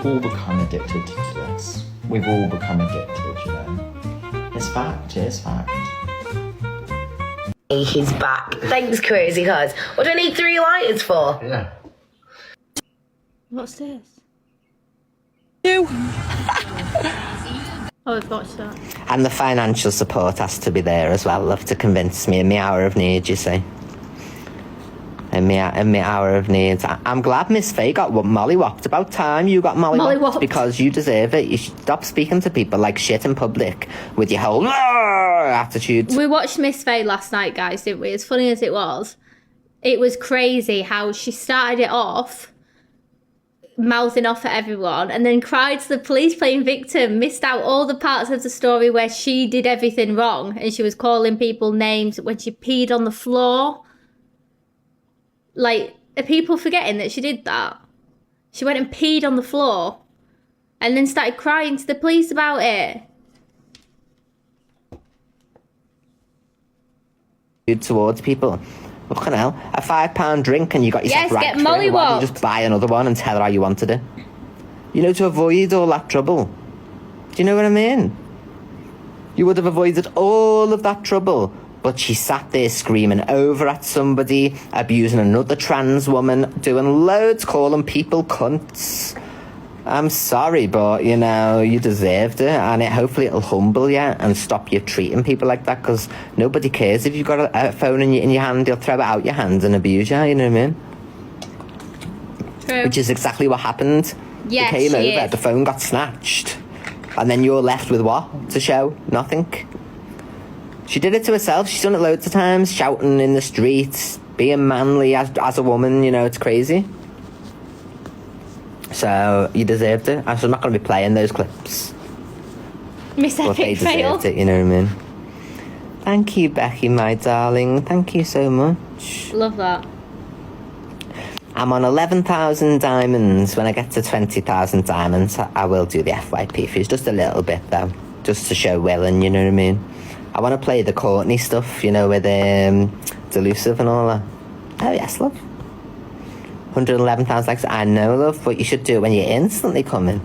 all become addicted to this. We've all become addicted, you know. It's fact. It is fact. He's back. Thanks, Crazy Cuz. What do I need 3 lighters for? Yeah. What's this? You. Oh, I've watched that. And the financial support has to be there as well, love, to convince me in my hour of need, you see. In my hour of need. I'm glad Miss Faye got mollywopped. About time you got mollywopped. Because you deserve it. You should stop speaking to people like shit in public with your whole attitude. We watched Miss Faye last night, guys, didn't we? As funny as it was crazy how she started it off mouthing off at everyone and then cried to the police playing victim, missed out all the parts of the story where she did everything wrong and she was calling people names when she peed on the floor. Like, are people forgetting that she did that? She went and peed on the floor and then started crying to the police about it. Towards people. Fucking hell. A £5 drink and you got yourself Yes, get ragged for it. Why mollywopped. don't you just buy another one and tell her how you wanted it? You know, to avoid all that trouble. Do you know what I mean? You would have avoided all of that trouble. But she sat there screaming over at somebody, abusing another trans woman, doing loads, calling people cunts. I'm sorry, but, you know, you deserved it, and hopefully it'll humble you and stop you treating people like that, because nobody cares if you've got a phone in your hand. They'll throw it out your hand and abuse you, you know what I mean? True. Which is exactly what happened. Yes, They came she over, is. the phone got snatched, and then you're left with what to show? Nothing. She did it to herself. She's done it loads of times, shouting in the streets, being manly as a woman, you know, it's crazy. So, you deserved it. I'm not going to be playing those clips. Miss But they Epic fail. deserved it, you know what I mean? Thank you, Becky, my darling. Thank you so much. Love that. I'm on 11,000 diamonds. When I get to 20,000 diamonds, I will do the FYP fees. Just a little bit, though. Just to show willing, you know what I mean? I want to play the Courtney stuff, you know, with Delusive and all that. Oh, yes, love. 111,000 likes. I know, love, but you should do it when you're instantly coming.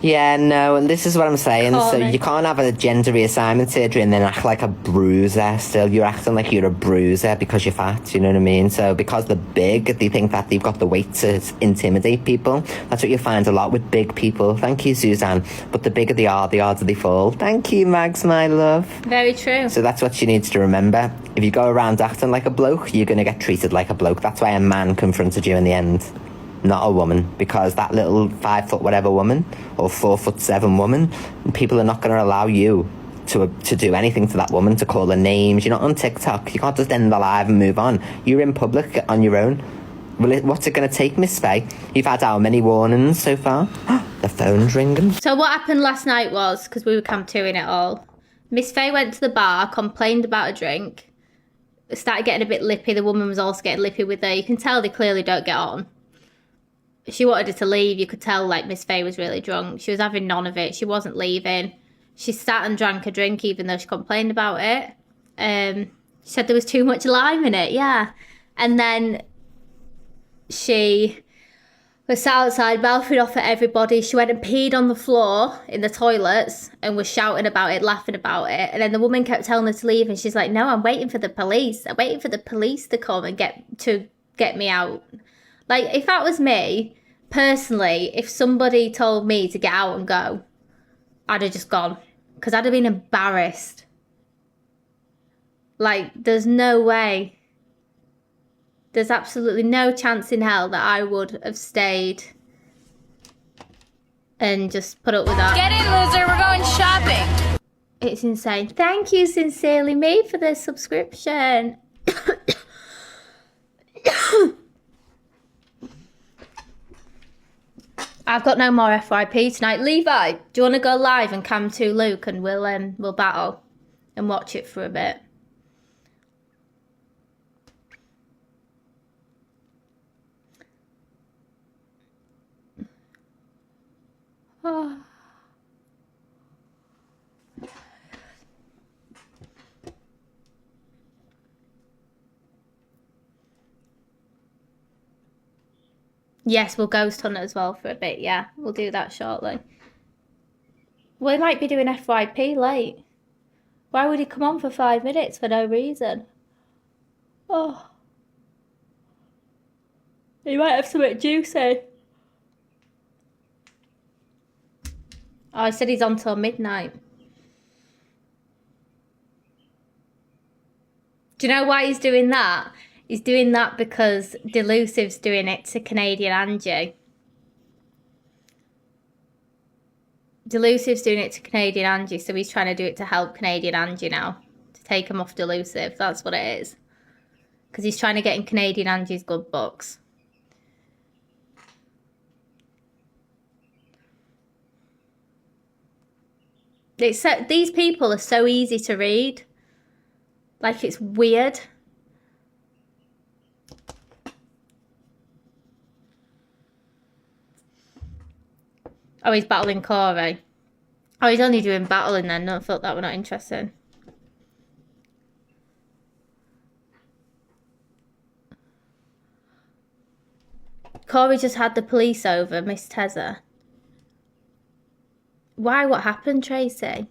Yeah, no, and this is what I'm saying. So you can't have a gender reassignment surgery and then act like a bruiser still. You're acting like you're a bruiser because you're fat, you know what I mean? So because they're big, they think that they've got the weight to intimidate people. That's what you find a lot with big people. Thank you, Suzanne. But the bigger they are, the harder they fall. Thank you, Mags, my love. Very true. So that's what she needs to remember. If you go around acting like a bloke, you're going to get treated like a bloke. That's why a man confronted you in the end. Not a woman, because that little 5 foot whatever woman or 4'7" woman, people are not going to allow you to do anything to that woman, to call her names. You're not on TikTok. You can't just end the live and move on. You're in public on your own. Well, what's it going to take, Miss Faye? You've had how many warnings so far? The phone's ringing. So what happened last night was, because we were cam 2ing it all, Miss Faye went to the bar, complained about a drink. started getting a bit lippy. The woman was also getting lippy with her. You can tell they clearly don't get on. She wanted her to leave. You could tell, like, Miss Faye was really drunk. She was having none of it. She wasn't leaving. She sat and drank a drink even though she complained about it. She said there was too much lime in it, yeah. And then she was sat outside mouthing off at everybody. She went and peed on the floor in the toilets and was shouting about it, laughing about it. And then the woman kept telling her to leave, and she's like, no, I'm waiting for the police. I'm waiting for the police to come and get me out. Like, if that was me, personally, if somebody told me to get out and go, I'd have just gone. Because I'd have been embarrassed. Like, there's no way. There's absolutely no chance in hell that I would have stayed and just put up with that. Get in, loser. We're going shopping. It's insane. Thank you, Sincerely Me, for the subscription. I've got no more FYP tonight. Levi, do you want to go live and cam to Luke and we'll battle and watch it for a bit? Oh. Yes, we'll ghost hunt as well for a bit, yeah. We'll do that shortly. We might be doing FYP late. Why would he come on for 5 minutes for no reason? Oh. He might have something juicy. Oh, he said he's on till midnight. Do you know why he's doing that? He's doing that because Delusive's doing it to Canadian Angie. Delusive's doing it to Canadian Angie, so he's trying to do it to help Canadian Angie now. To take him off Delusive. That's what it is. Because he's trying to get in Canadian Angie's good books. It's so, these people are so easy to read. Like, it's weird. Oh, he's battling Corey. Oh, he's only doing battling then. I thought that were not interesting. Corey just had the police over, Miss Tezza. Why? What happened, Tracy?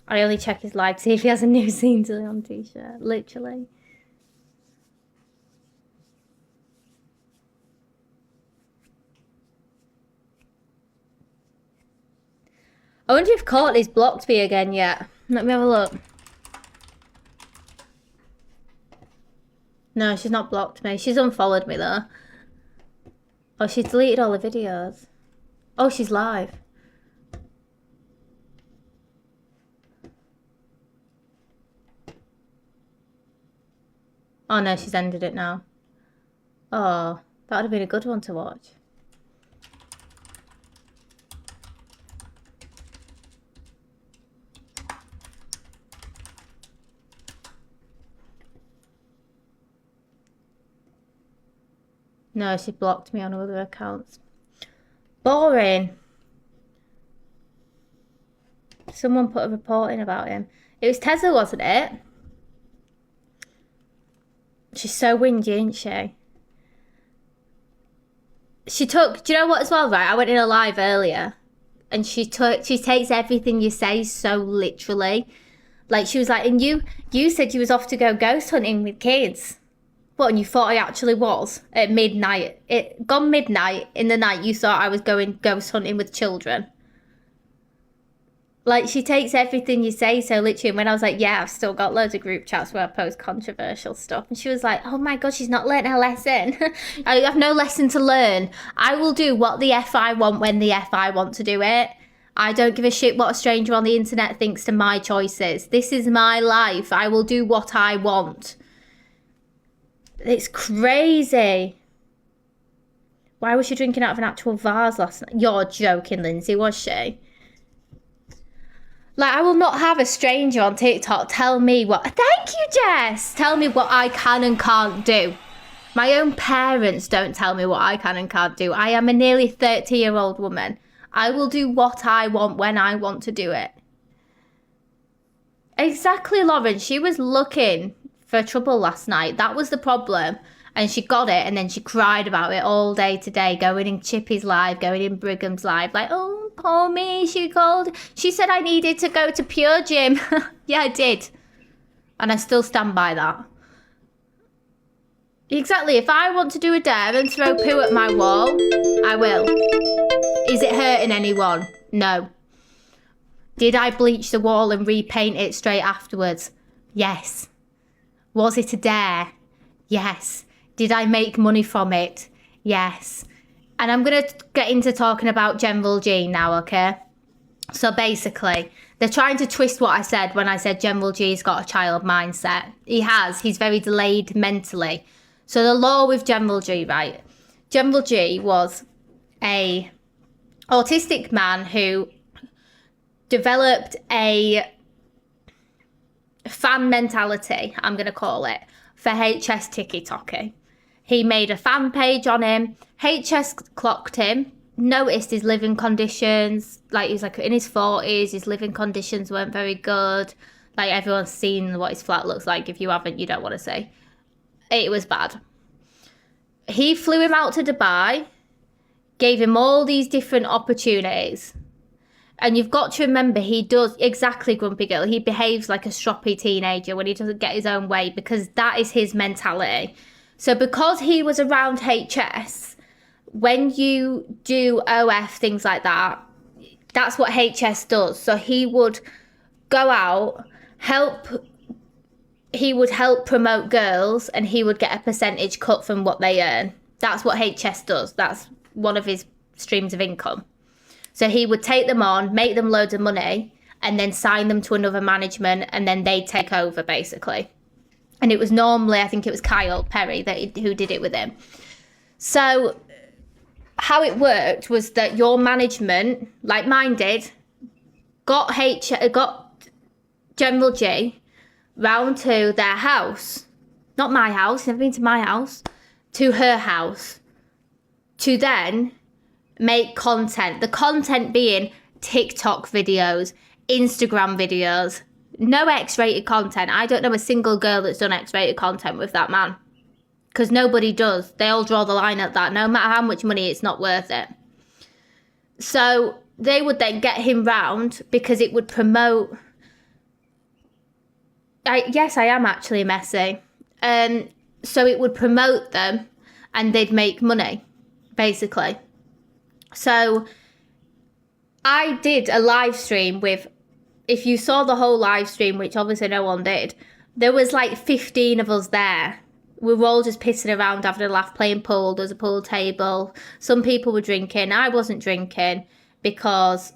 I only check his live to see if he has a new Scene to on t-shirt. Literally. I wonder if Courtney's blocked me again yet. Let me have a look. No, she's not blocked me. She's unfollowed me though. Oh, she's deleted all the videos. Oh, she's live. Oh no, she's ended it now. Oh, that would have been a good one to watch. No, she blocked me on other accounts. Boring. Someone put a report in about him. It was Tezza, wasn't it? She's so whingy, isn't she? She took, do you know what as well, right? I went in a live earlier and she takes everything you say so literally. Like, she was like, and you said you was off to go ghost hunting with kids. What, and you thought I actually was at midnight? Gone midnight in the night, you thought I was going ghost hunting with children. Like, she takes everything you say so literally. And when I was like, yeah, I've still got loads of group chats where I post controversial stuff. And she was like, oh my God, she's not learned her lesson. I have no lesson to learn. I will do what the F I want when the F I want to do it. I don't give a shit what a stranger on the internet thinks to my choices. This is my life. I will do what I want. It's crazy. Why was she drinking out of an actual vase last night? You're joking, Lindsay, was she? Like, I will not have a stranger on TikTok tell me what... Thank you, Jess! Tell me what I can and can't do. My own parents don't tell me what I can and can't do. I am a nearly 30-year-old woman. I will do what I want when I want to do it. Exactly, Lauren. She was looking for trouble last night. That was the problem. And she got it, and then she cried about it all day today, going in Chippy's live, going in Brigham's live, like, oh, poor me, she called. She said I needed to go to Pure Gym. Yeah, I did. And I still stand by that. Exactly, if I want to do a dare and throw poo at my wall, I will. Is it hurting anyone? No. Did I bleach the wall and repaint it straight afterwards? Yes. Was it a dare? Yes. Did I make money from it? Yes. And I'm going to get into talking about General G now, okay? So basically, they're trying to twist what I said when I said General G's got a child mindset. He has. He's very delayed mentally. So the law with General G, right? General G was a autistic man who developed a fan mentality, I'm going to call it, for HS Tiki-Toki. He made a fan page on him. HS clocked him, noticed his living conditions. Like, he's like in his 40s, his living conditions weren't very good. Like, everyone's seen what his flat looks like. If you haven't, you don't want to see. It was bad. He flew him out to Dubai, gave him all these different opportunities. And you've got to remember, he does exactly, Grumpy Girl. He behaves like a stroppy teenager when he doesn't get his own way, because that is his mentality. So because he was around HS, when you do OF, things like that, that's what HS does. So he would go out, he would help promote girls, and he would get a percentage cut from what they earn. That's what HS does. That's one of his streams of income. So he would take them on, make them loads of money, and then sign them to another management, and then they'd take over, basically. And it was normally, I think it was Kyle Perry who did it with him. So how it worked was that your management, like mine did, got General G round to their house. Not my house, never been to my house. To her house. To then make content. The content being TikTok videos, Instagram videos, no X-rated content. I don't know a single girl that's done X-rated content with that man. Because nobody does. They all draw the line at that. No matter how much money, it's not worth it. So they would then get him round because it would promote... Yes, I am actually messy. So it would promote them and they'd make money, basically. So I did a live stream with, if you saw the whole live stream, which obviously no one did, there was like 15 of us there. We were all just pissing around, having a laugh, playing pool. There was a pool table. Some people were drinking. I wasn't drinking because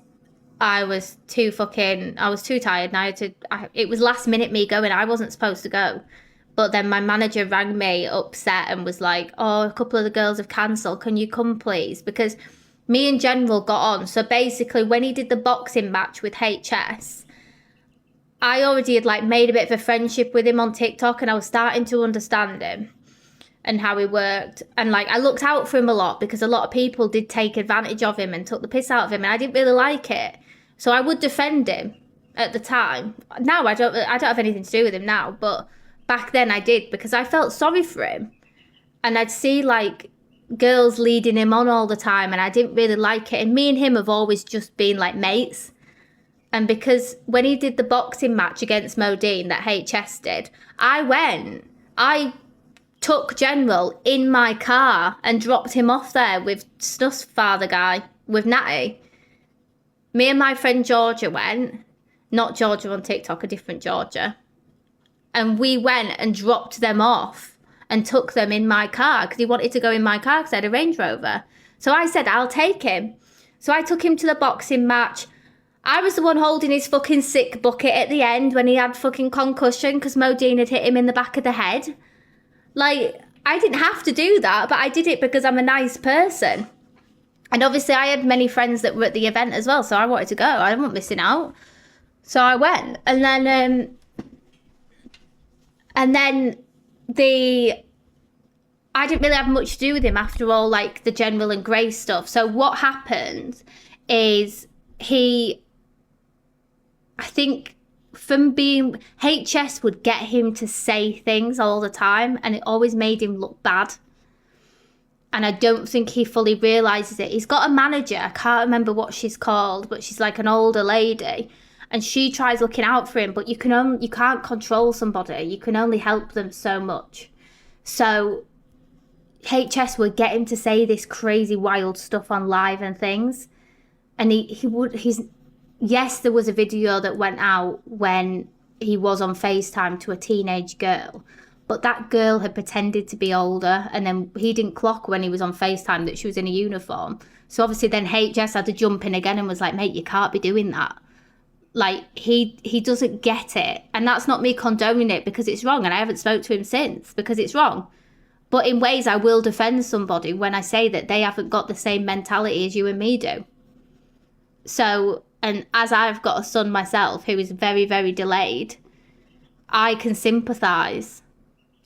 I was too tired, and it was last minute me going. I wasn't supposed to go. But then my manager rang me upset and was like, oh, a couple of the girls have cancelled. Can you come, please? Because me and General got on. So basically, when he did the boxing match with HS, I already had like made a bit of a friendship with him on TikTok, and I was starting to understand him and how he worked. And like, I looked out for him a lot because a lot of people did take advantage of him and took the piss out of him, and I didn't really like it. So I would defend him at the time. Now I don't have anything to do with him now, but back then I did, because I felt sorry for him. And I'd see like girls leading him on all the time, and I didn't really like it. And me and him have always just been like mates. And because when he did the boxing match against Modine that HS did, I took General in my car and dropped him off there with Snuff's father guy, with Natty. Me and my friend Georgia went, not Georgia on TikTok, a different Georgia. And we went and dropped them off and took them in my car because he wanted to go in my car because I had a Range Rover. So I said, I'll take him. So I took him to the boxing match. I was the one holding his fucking sick bucket at the end when he had fucking concussion because Modine had hit him in the back of the head. Like, I didn't have to do that, but I did it because I'm a nice person. And obviously I had many friends that were at the event as well, so I wanted to go. I wasn't missing out. So I went, and then I didn't really have much to do with him after all, like the General and Grace stuff. So what happened is I think from being, HS would get him to say things all the time, and it always made him look bad. And I don't think he fully realises it. He's got a manager, I can't remember what she's called, but she's like an older lady. And she tries looking out for him, but you can't control somebody. You can only help them so much. So HS would get him to say this crazy wild stuff on live and things. And yes, there was a video that went out when he was on FaceTime to a teenage girl. But that girl had pretended to be older, and then he didn't clock when he was on FaceTime that she was in a uniform. So obviously then HS had to jump in again and was like, mate, you can't be doing that. Like, he doesn't get it. And that's not me condoning it because it's wrong. And I haven't spoke to him since because it's wrong. But in ways I will defend somebody when I say that they haven't got the same mentality as you and me do. So, and as I've got a son myself who is very, very delayed, I can sympathise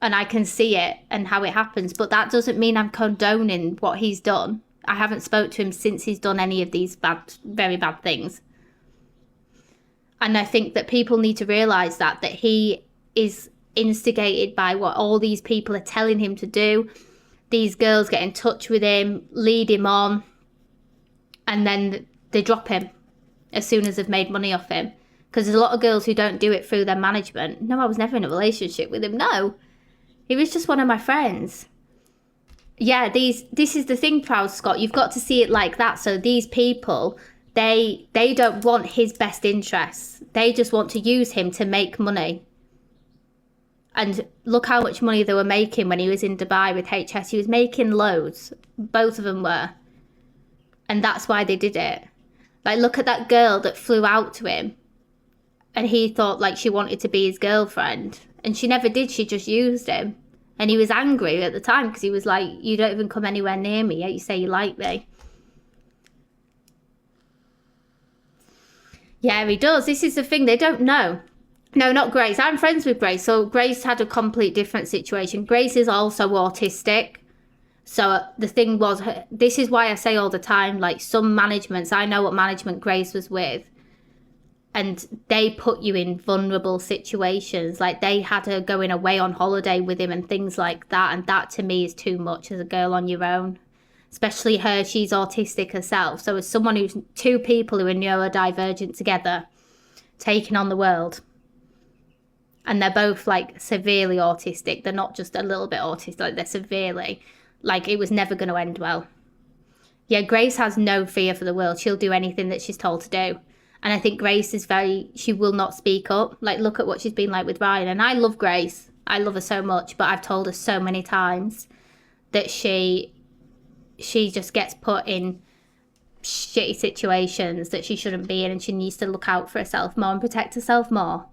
and I can see it and how it happens. But that doesn't mean I'm condoning what he's done. I haven't spoke to him since he's done any of these very bad things. And I think that people need to realise that he is instigated by what all these people are telling him to do. These girls get in touch with him, lead him on, and then they drop him as soon as they've made money off him. Because there's a lot of girls who don't do it through their management. No, I was never in a relationship with him. No, he was just one of my friends. Yeah, this is the thing, Proud Scott. You've got to see it like that. So these people, they don't want his best interests. They just want to use him to make money. And look how much money they were making when he was in Dubai with HS. He was making loads. Both of them were. And that's why they did it. Like, look at that girl that flew out to him. And he thought, like, she wanted to be his girlfriend. And she never did. She just used him. And he was angry at the time because he was like, you don't even come anywhere near me, yet you say you like me. Yeah, he does. This is the thing. They don't know. No, not Grace. I'm friends with Grace. So Grace had a complete different situation. Grace is also autistic. So the thing was, this is why I say all the time, like some managements, I know what management Grace was with. And they put you in vulnerable situations. Like they had her going away on holiday with him and things like that. And that to me is too much as a girl on your own. Especially her, she's autistic herself. So as someone who's two people who are neurodivergent together, taking on the world. And they're both like severely autistic. They're not just a little bit autistic, like they're severely. Like it was never going to end well. Yeah, Grace has no fear for the world. She'll do anything that she's told to do. And I think Grace is she will not speak up. Like look at what she's been like with Ryan. And I love Grace. I love her so much. But I've told her so many times that she just gets put in shitty situations that she shouldn't be in, and she needs to look out for herself more and protect herself more.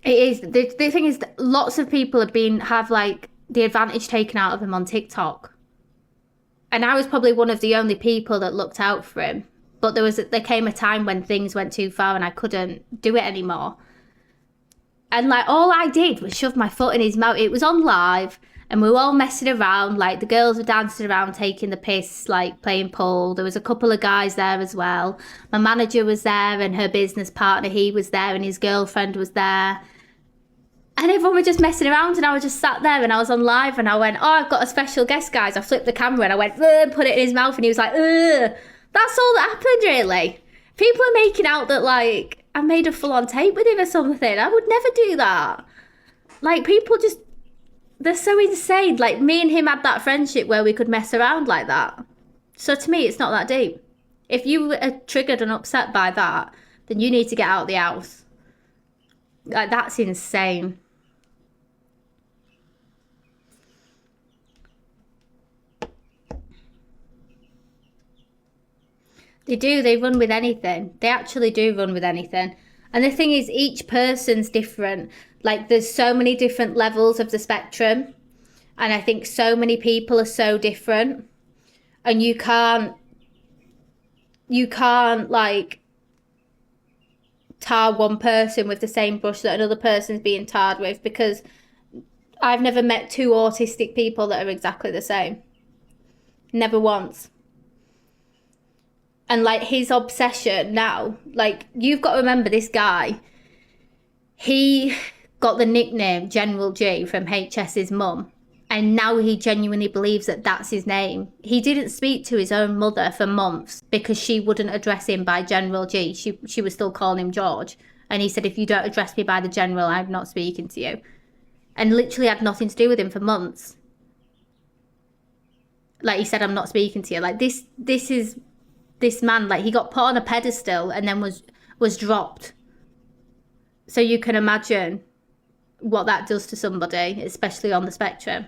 It is. The thing is, lots of people have like the advantage taken out of him on TikTok. And I was probably one of the only people that looked out for him. But there came a time when things went too far and I couldn't do it anymore. And like all I did was shove my foot in his mouth. It was on live and we were all messing around. Like the girls were dancing around, taking the piss, like playing pool. There was a couple of guys there as well. My manager was there and her business partner, he was there and his girlfriend was there. And everyone was just messing around and I was just sat there and I was on live and I went, oh, I've got a special guest, guys. I flipped the camera and I went, put it in his mouth and he was like, ugh. That's all that happened, really. People are making out that, like, I made a full-on tape with him or something. I would never do that. Like, people just, they're so insane. Like, me and him had that friendship where we could mess around like that. So to me, it's not that deep. If you are triggered and upset by that, then you need to get out of the house. Like, that's insane. They do, they run with anything. They actually do run with anything. And the thing is, each person's different. Like, there's so many different levels of the spectrum. And I think so many people are so different. And you can't like tar one person with the same brush that another person's being tarred with, because I've never met two autistic people that are exactly the same. Never once. And like his obsession now, like you've got to remember this guy, he got the nickname General G from HS's mum. And now he genuinely believes that that's his name. He didn't speak to his own mother for months because she wouldn't address him by General G. She was still calling him George. And he said, if you don't address me by the General, I'm not speaking to you. And literally had nothing to do with him for months. Like he said, I'm not speaking to you. Like this man, like he got put on a pedestal and then was dropped. So you can imagine what that does to somebody, especially on the spectrum.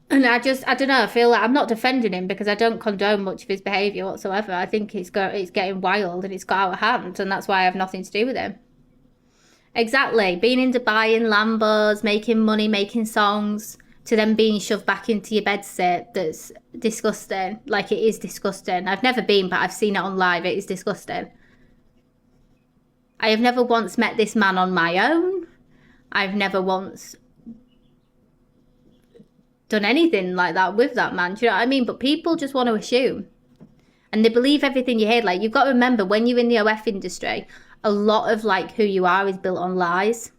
And I don't know, I feel like I'm not defending him because I don't condone much of his behaviour whatsoever. I think it's getting wild and it's got out of hand, and that's why I have nothing to do with him. Exactly. Being in Dubai in Lambos, making money, making songs, to then being shoved back into your bedsit, that's disgusting. Like, it is disgusting. I've never been, but I've seen it on live. It is disgusting. I have never once met this man on my own. I've never once done anything like that with that man. Do you know what I mean? But people just want to assume. And they believe everything you hear. Like, you've got to remember, when you're in the OF industry, a lot of, like, who you are is built on lies.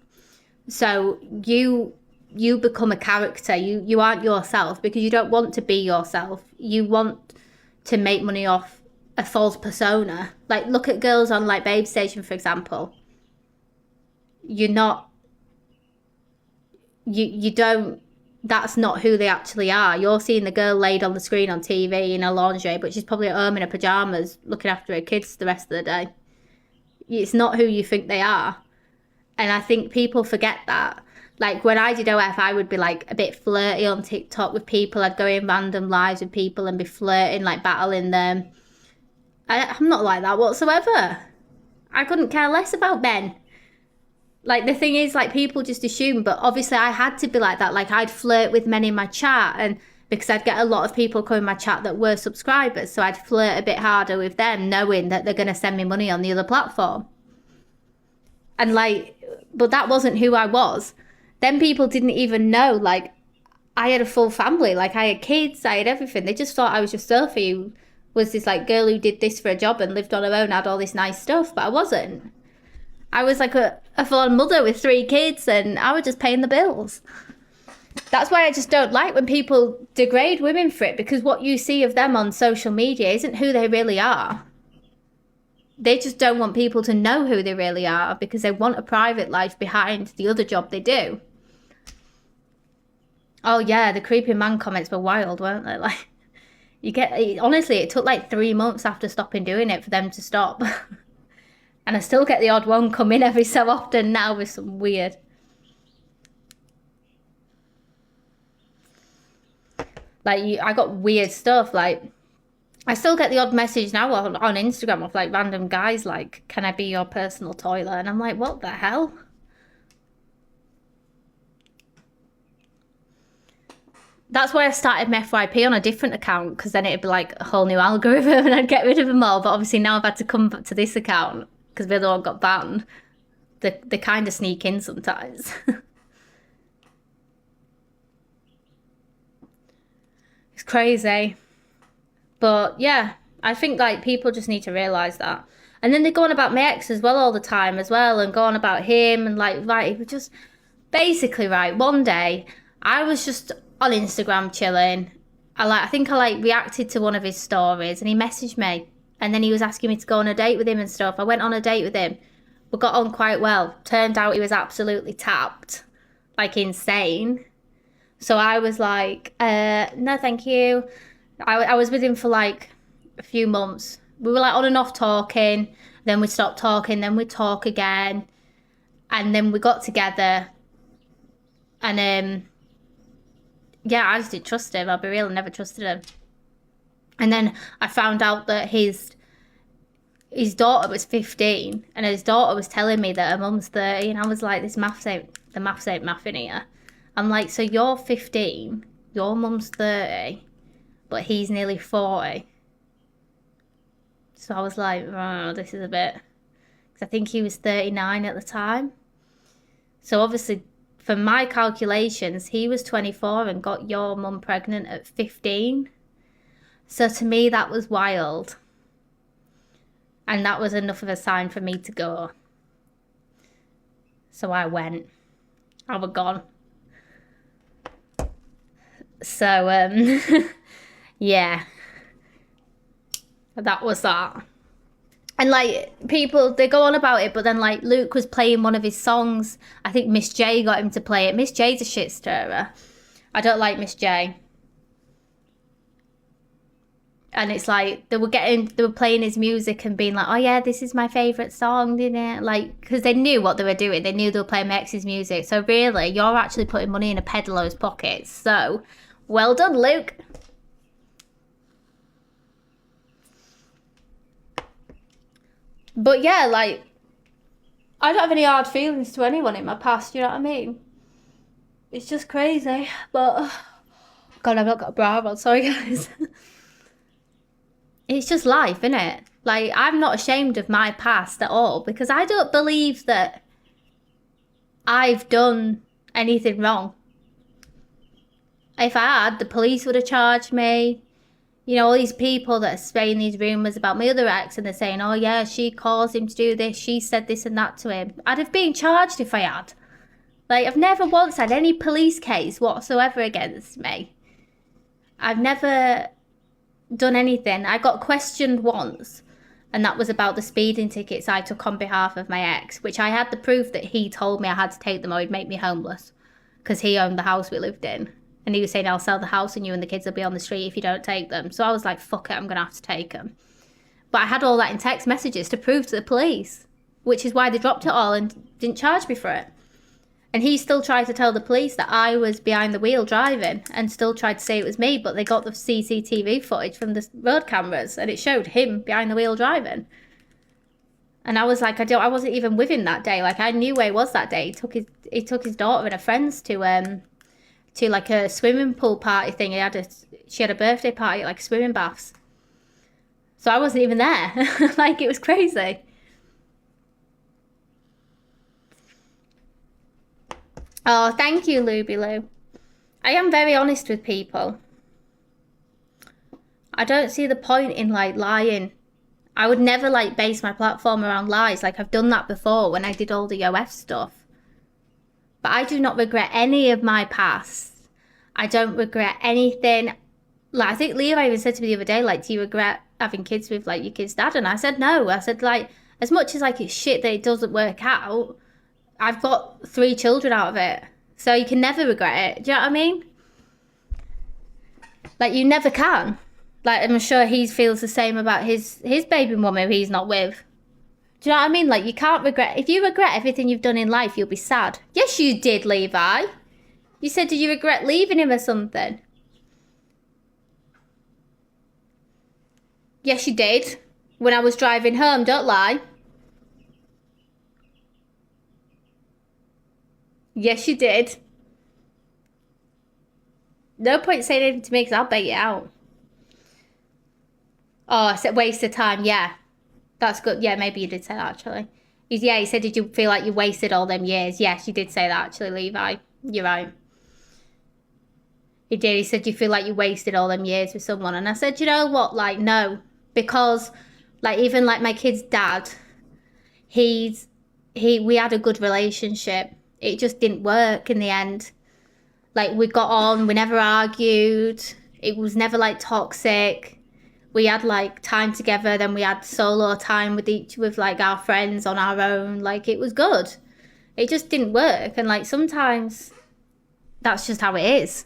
So you become a character. You aren't yourself because you don't want to be yourself. You want to make money off a false persona. Like, look at girls on, like, Babe Station, for example. You're not... You don't... That's not who they actually are. You're seeing the girl laid on the screen on TV in her lingerie, but she's probably at home in her pyjamas looking after her kids the rest of the day. It's not who you think they are. And I think people forget that. Like, when I did OF, I would be, like, a bit flirty on TikTok with people. I'd go in random lives with people and be flirting, like, battling them. I'm not like that whatsoever. I couldn't care less about men. Like, the thing is, like, people just assume, but obviously I had to be like that. Like, I'd flirt with men in my chat, and because I'd get a lot of people come in my chat that were subscribers, so I'd flirt a bit harder with them, knowing that they're going to send me money on the other platform. And, like, but that wasn't who I was. Then people didn't even know, like, I had a full family. Like, I had kids, I had everything. They just thought I was just Sophie, who was this, like, girl who did this for a job and lived on her own, had all this nice stuff, but I wasn't. I was like a full-on mother with 3 kids, and I was just paying the bills. That's why I just don't like when people degrade women for it, because what you see of them on social media isn't who they really are. They just don't want people to know who they really are because they want a private life behind the other job they do. Oh yeah, the creepy man comments were wild, weren't they? Like, honestly, it took like 3 months after stopping doing it for them to stop. And I still get the odd one come in every so often now with some weird. Like, I got weird stuff. Like, I still get the odd message now on Instagram of, like, random guys like, can I be your personal toilet? And I'm like, what the hell? That's why I started my FYP on a different account, because then it'd be like a whole new algorithm and I'd get rid of them all. But obviously now I've had to come back to this account because the other one got banned. They kind of sneak in sometimes. It's crazy. But yeah, I think, like, people just need to realise that. And then they go on about my ex as well all the time as well, and go on about him, and, like, right, it was just basically, right, one day I was just on Instagram chilling. I think I reacted to one of his stories, and he messaged me, and then he was asking me to go on a date with him and stuff. I went on a date with him. We got on quite well. Turned out he was absolutely tapped, like, insane. So I was like, no, thank you. I was with him for, like, a few months. We were, like, on and off talking. Then we stopped talking. Then we'd talk again. And then we got together. And, yeah, I just didn't trust him. I'll be real, I never trusted him. And then I found out that his daughter was 15. And his daughter was telling me that her mum's 30. And I was like, this maths ain't the maths ain't mathing here. I'm like, so you're 15, your mum's 30, but he's nearly 40. So I was like, oh, this is a bit... Because I think he was 39 at the time. So obviously, for my calculations, he was 24 and got your mum pregnant at 15. So to me, that was wild. And that was enough of a sign for me to go. So I went. I was gone. So, yeah. That was that. And, like, people, they go on about it, but then, like, Luke was playing one of his songs. I think Miss J got him to play it. Miss J's a shit stirrer. I don't like Miss J. And it's like, they were playing his music and being like, oh yeah, this is my favourite song, didn't it? Like, because they knew what they were doing. They knew they were playing my ex's music. So really, you're actually putting money in a peddler's pockets. So, well done, Luke. But yeah, like, I don't have any hard feelings to anyone in my past, you know what I mean? It's just crazy, but... God, I've not got a bra on, sorry guys. It's just life, innit? Like, I'm not ashamed of my past at all, because I don't believe that I've done anything wrong. If I had, the police would have charged me. You know, all these people that are spraying these rumours about my other ex and they're saying, oh yeah, she caused him to do this, she said this and that to him. I'd have been charged if I had. Like, I've never once had any police case whatsoever against me. I've never done anything. I got questioned once, and that was about the speeding tickets I took on behalf of my ex, which I had the proof that he told me I had to take them or he'd make me homeless, because he owned the house we lived in. And he was saying, I'll sell the house and you and the kids will be on the street if you don't take them. So I was like, fuck it, I'm going to have to take them. But I had all that in text messages to prove to the police, which is why they dropped it all and didn't charge me for it. And he still tried to tell the police that I was behind the wheel driving and still tried to say it was me, but they got the CCTV footage from the road cameras and it showed him behind the wheel driving. And I was like, I wasn't even with him that day. Like, I knew where he was that day. He took his daughter and her friends to like a swimming pool party thing. She had a birthday party at like swimming baths. So I wasn't even there. Like, it was crazy. Oh, thank you, Luby Lou. I am very honest with people. I don't see the point in like lying. I would never like base my platform around lies. Like, I've done that before when I did all the OF stuff. But I do not regret any of my past. I don't regret anything. Like, I think Leo even said to me the other day, like, do you regret having kids with like your kid's dad? And I said no. I said, like, as much as like it's shit that it doesn't work out, I've got 3 children out of it. So you can never regret it. Do you know what I mean? Like, you never can. Like, I'm sure he feels the same about his baby mum who he's not with. Do you know what I mean? Like, you can't regret. If you regret everything you've done in life, you'll be sad. Yes, you did, Levi. You said, did you regret leaving him or something? Yes, you did. When I was driving home, don't lie. Yes, you did. No point saying anything to me because I'll bait it out. Oh, I said waste of time. Yeah. That's good. Yeah, maybe you did say that, actually. He said, did you feel like you wasted all them years? Yes, you did say that, actually, Levi. You're right. He did. He said, do you feel like you wasted all them years with someone? And I said, you know what? Like, no. Because, like, even, like, my kid's dad, we had a good relationship. It just didn't work in the end. Like, we got on. We never argued. It was never, like, toxic. We had like time together, then we had solo time with like our friends on our own. Like, it was good. It just didn't work. And like, sometimes that's just how it is.